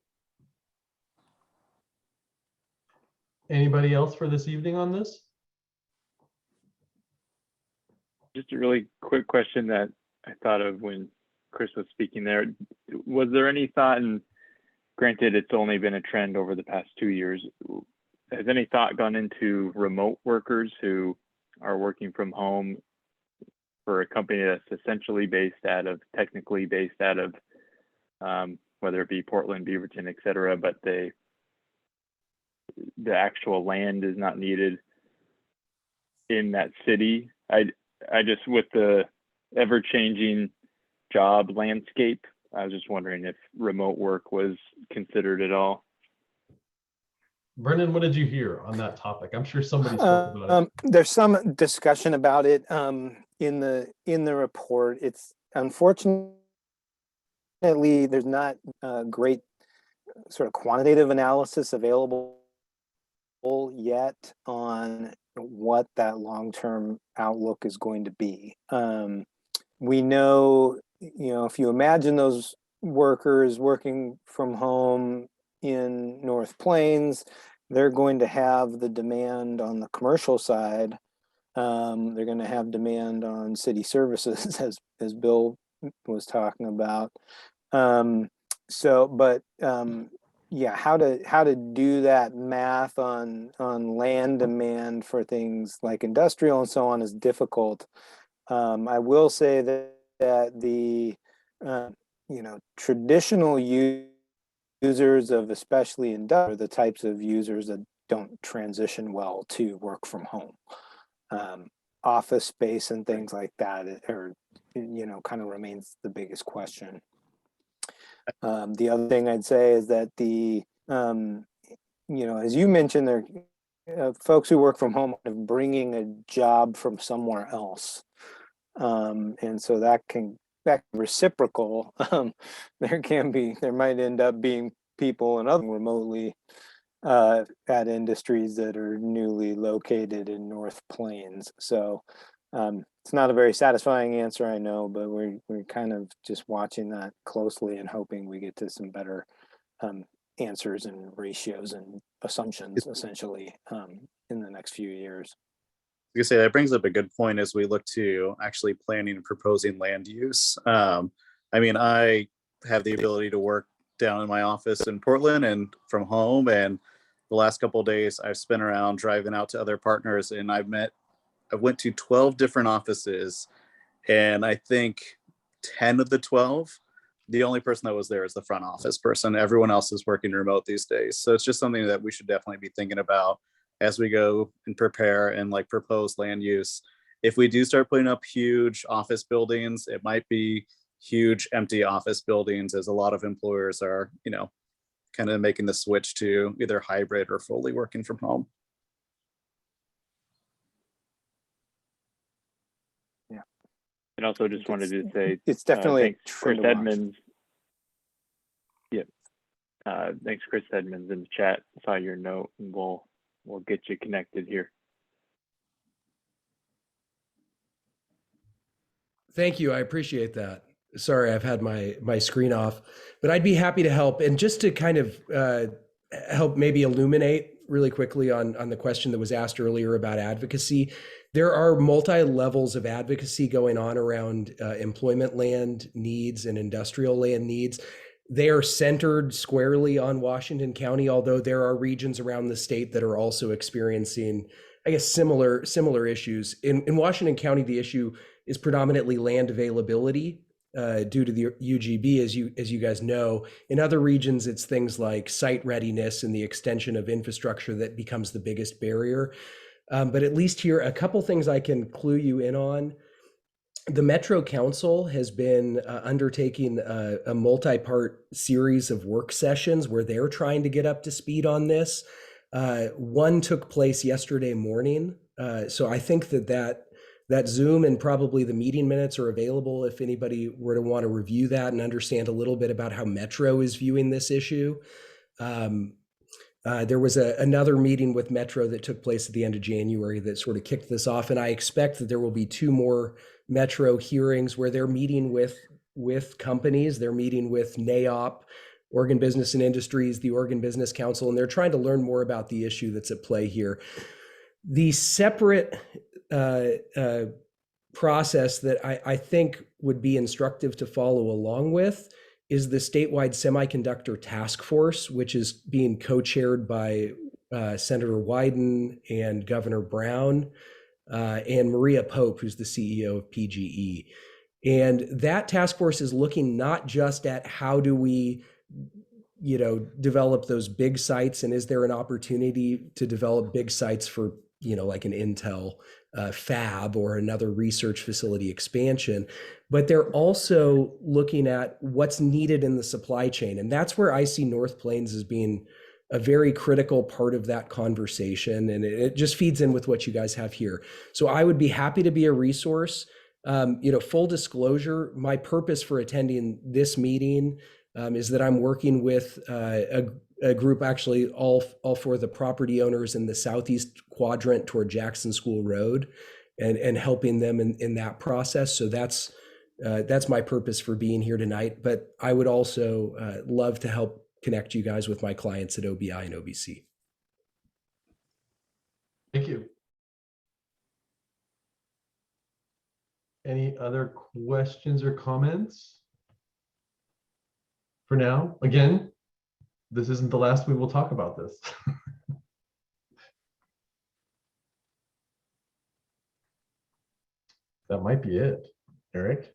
Anybody else for this evening on this? Just a really quick question that I thought of when Chris was speaking there. Was there any thought, and granted, it's only been a trend over the past 2 years, has any thought gone into remote workers who are working from home for a company that's essentially technically based out of, whether it be Portland, Beaverton, et cetera, but the actual land is not needed in that city? I just, with the ever-changing job landscape, I was just wondering if remote work was considered at all. Brendan, what did you hear on that topic? I'm sure somebody spoke about it. There's some discussion about it in the report. It's unfortunately there's not great sort of quantitative analysis available yet on what that long-term outlook is going to be. We know, if you imagine those workers working from home in North Plains, they're going to have the demand on the commercial side. They're going to have demand on city services, as Bill was talking about. Yeah, how to do that math on land demand for things like industrial and so on is difficult. I will say that the traditional users of especially industrial are the types of users that don't transition well to work from home. Office space and things like that are, kind of remains the biggest question. The other thing I'd say is that as you mentioned, there folks who work from home are bringing a job from somewhere else, and so that can reciprocal. There might end up being people and other remotely at industries that are newly located in North Plains. So it's not a very satisfying answer, I know, but we're kind of just watching that closely and hoping we get to some better answers and ratios and assumptions essentially in the next few years. I say that brings up a good point as we look to actually planning and proposing land use. I have the ability to work down in my office in Portland and from home, and the last couple of days I've spent around driving out to other partners, and I went to 12 different offices, and I think 10 of the 12, the only person that was there is the front office person. Everyone else is working remote these days. So it's just something that we should definitely be thinking about as we go and prepare and propose land use. If we do start putting up huge office buildings, it might be huge empty office buildings, as a lot of employers are, kind of making the switch to either hybrid or fully working from home. And also just wanted to say, it's definitely thanks, Chris Edmonds. Yep. Thanks, Chris Edmonds, in the chat. Saw your note, and we'll get you connected here. Thank you. I appreciate that. Sorry, I've had my screen off, but I'd be happy to help. And just to kind of help maybe illuminate really quickly on the question that was asked earlier about advocacy, there are multi-levels of advocacy going on around employment land needs and industrial land needs. They are centered squarely on Washington County, although there are regions around the state that are also experiencing, I guess, similar issues. In Washington County, the issue is predominantly land availability due to the UGB, as you guys know. In other regions, it's things like site readiness and the extension of infrastructure that becomes the biggest barrier. But at least here, a couple things I can clue you in on. The Metro Council has been undertaking a multi-part series of work sessions where they're trying to get up to speed on this. One took place yesterday morning. So I think that Zoom and probably the meeting minutes are available if anybody were to want to review that and understand a little bit about how Metro is viewing this issue. There was another meeting with Metro that took place at the end of January that sort of kicked this off, and I expect that there will be 2 more Metro hearings where they're meeting with companies. They're meeting with NAOP, Oregon Business and Industries, the Oregon Business Council, and they're trying to learn more about the issue that's at play here. The separate process that I think would be instructive to follow along with is the statewide semiconductor task force, which is being co-chaired by Senator Wyden and Governor Brown and Maria Pope, who's the CEO of PGE. And that task force is looking not just at how do we, develop those big sites, and is there an opportunity to develop big sites for, like an Intel fab or another research facility expansion, but they're also looking at what's needed in the supply chain. And that's where I see North Plains as being a very critical part of that conversation. And it just feeds in with what you guys have here. So I would be happy to be a resource. Full disclosure, my purpose for attending this meeting is that I'm working with a group, actually all for the property owners in the southeast quadrant toward Jackson School Road, and helping them in that process. So that's my purpose for being here tonight. But I would also love to help connect you guys with my clients at OBI and OBC. Thank you. Any other questions or comments? For now, again, this isn't the last we will talk about this. That might be it. Eric?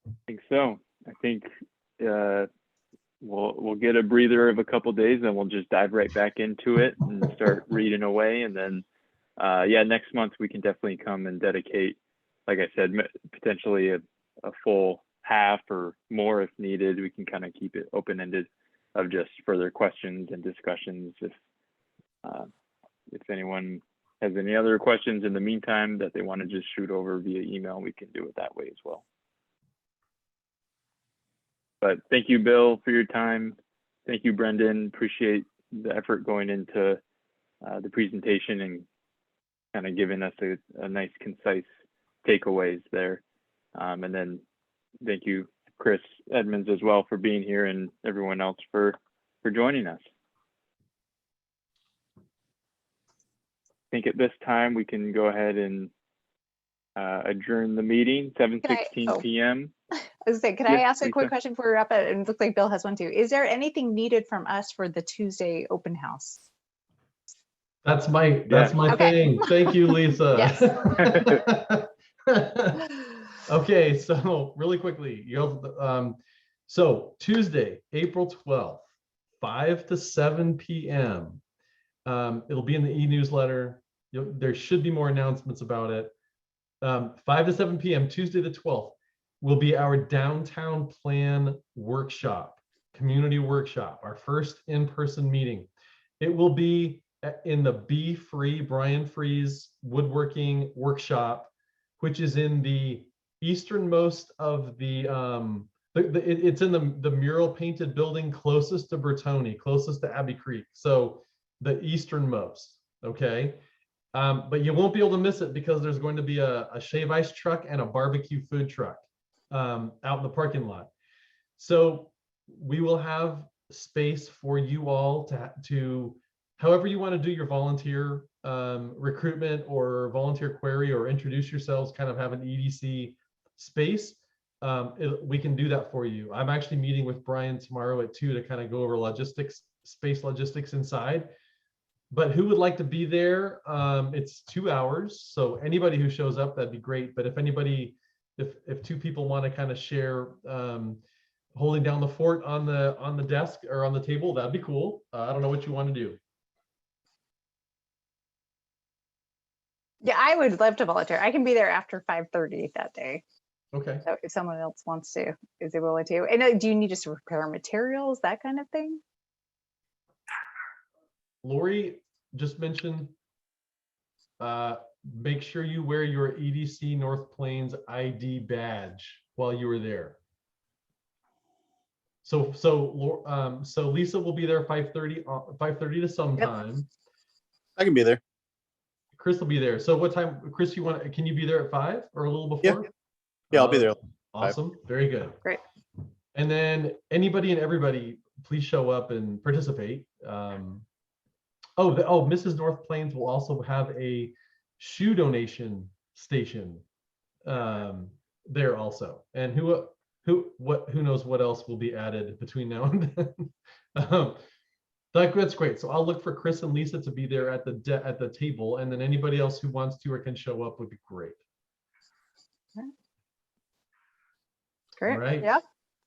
I think so. I think we'll get a breather of a couple days, and we'll just dive right back into it and start reading away. And then, next month we can definitely come and dedicate, like I said, potentially a full half or more if needed. We can kind of keep it open-ended of just further questions and discussions. If anyone has any other questions in the meantime that they want to just shoot over via email, we can do it that way as well. But thank you, Bill, for your time. Thank you, Brendan. Appreciate the effort going into the presentation and kind of giving us a nice, concise takeaways there. And then thank you, Chris Edmonds, as well, for being here, and everyone else for joining us. I think at this time we can go ahead and adjourn the meeting, 7:16 p.m. I was saying, can I ask a quick question before we wrap it? And it looks like Bill has one too. Is there anything needed from us for the Tuesday open house? That's my thing. Thank you, Lisa. Okay, so really quickly, so Tuesday, April 12th, 5 to 7 p.m. It'll be in the e-newsletter. There should be more announcements about it. 5 to 7 p.m. Tuesday the 12th will be our downtown plan workshop, community workshop, our first in-person meeting. It will be in the Be Free, Brian Free's woodworking workshop, which is in the easternmost of it's in the mural painted building closest to Bertoni, closest to Abbey Creek. So the easternmost, okay? But you won't be able to miss it because there's going to be a shave ice truck and a barbecue food truck out in the parking lot. So we will have space for you all to however you want to do your volunteer recruitment or volunteer query or introduce yourselves, kind of have an EDC space. We can do that for you. I'm actually meeting with Brian tomorrow at 2 to kind of go over logistics, space logistics inside. But who would like to be there? It's 2 hours, so anybody who shows up, that'd be great. But if anybody, if two people want to kind of share holding down the fort on the desk or on the table, that'd be cool. I don't know what you want to do. Yeah, I would love to volunteer. I can be there after 5:30 that day. Okay. So if someone else wants to, is able to. And do you need us to prepare materials, that kind of thing? Lori just mentioned, make sure you wear your EDC North Plains ID badge while you were there. So Lisa will be there 5:30 to sometime. Yep. I can be there. Chris will be there. So what time, Chris, can you be there at 5 or a little before? Yeah, I'll be there. Awesome. Very good. Great. And then anybody and everybody, please show up and participate. Mrs. North Plains will also have a shoe donation station there also. And who knows what else will be added between now and then. That's great. So I'll look for Chris and Lisa to be there at the table, and then anybody else who wants to or can show up would be great. Great. All right. Yeah.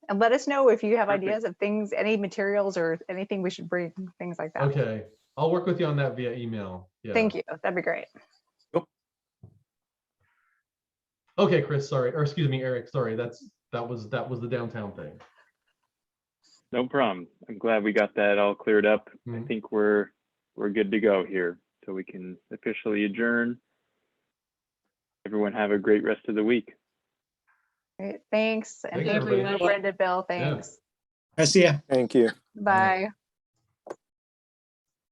And let us know if you have Perfect. ideas of things, any materials or anything we should bring, things like that. Okay. I'll work with you on that via email. Yeah. Thank you. That'd be great. Okay, Chris, sorry. Or excuse me, Eric, sorry. That was the downtown thing. No problem. I'm glad we got that all cleared up. I Mhm. think we're good to go here, so we can officially adjourn. Everyone have a great rest of the week. Great. Thanks. And Thanks, thank you, everybody. Brenda, Bill. Thanks. I see ya. Thank you. Bye.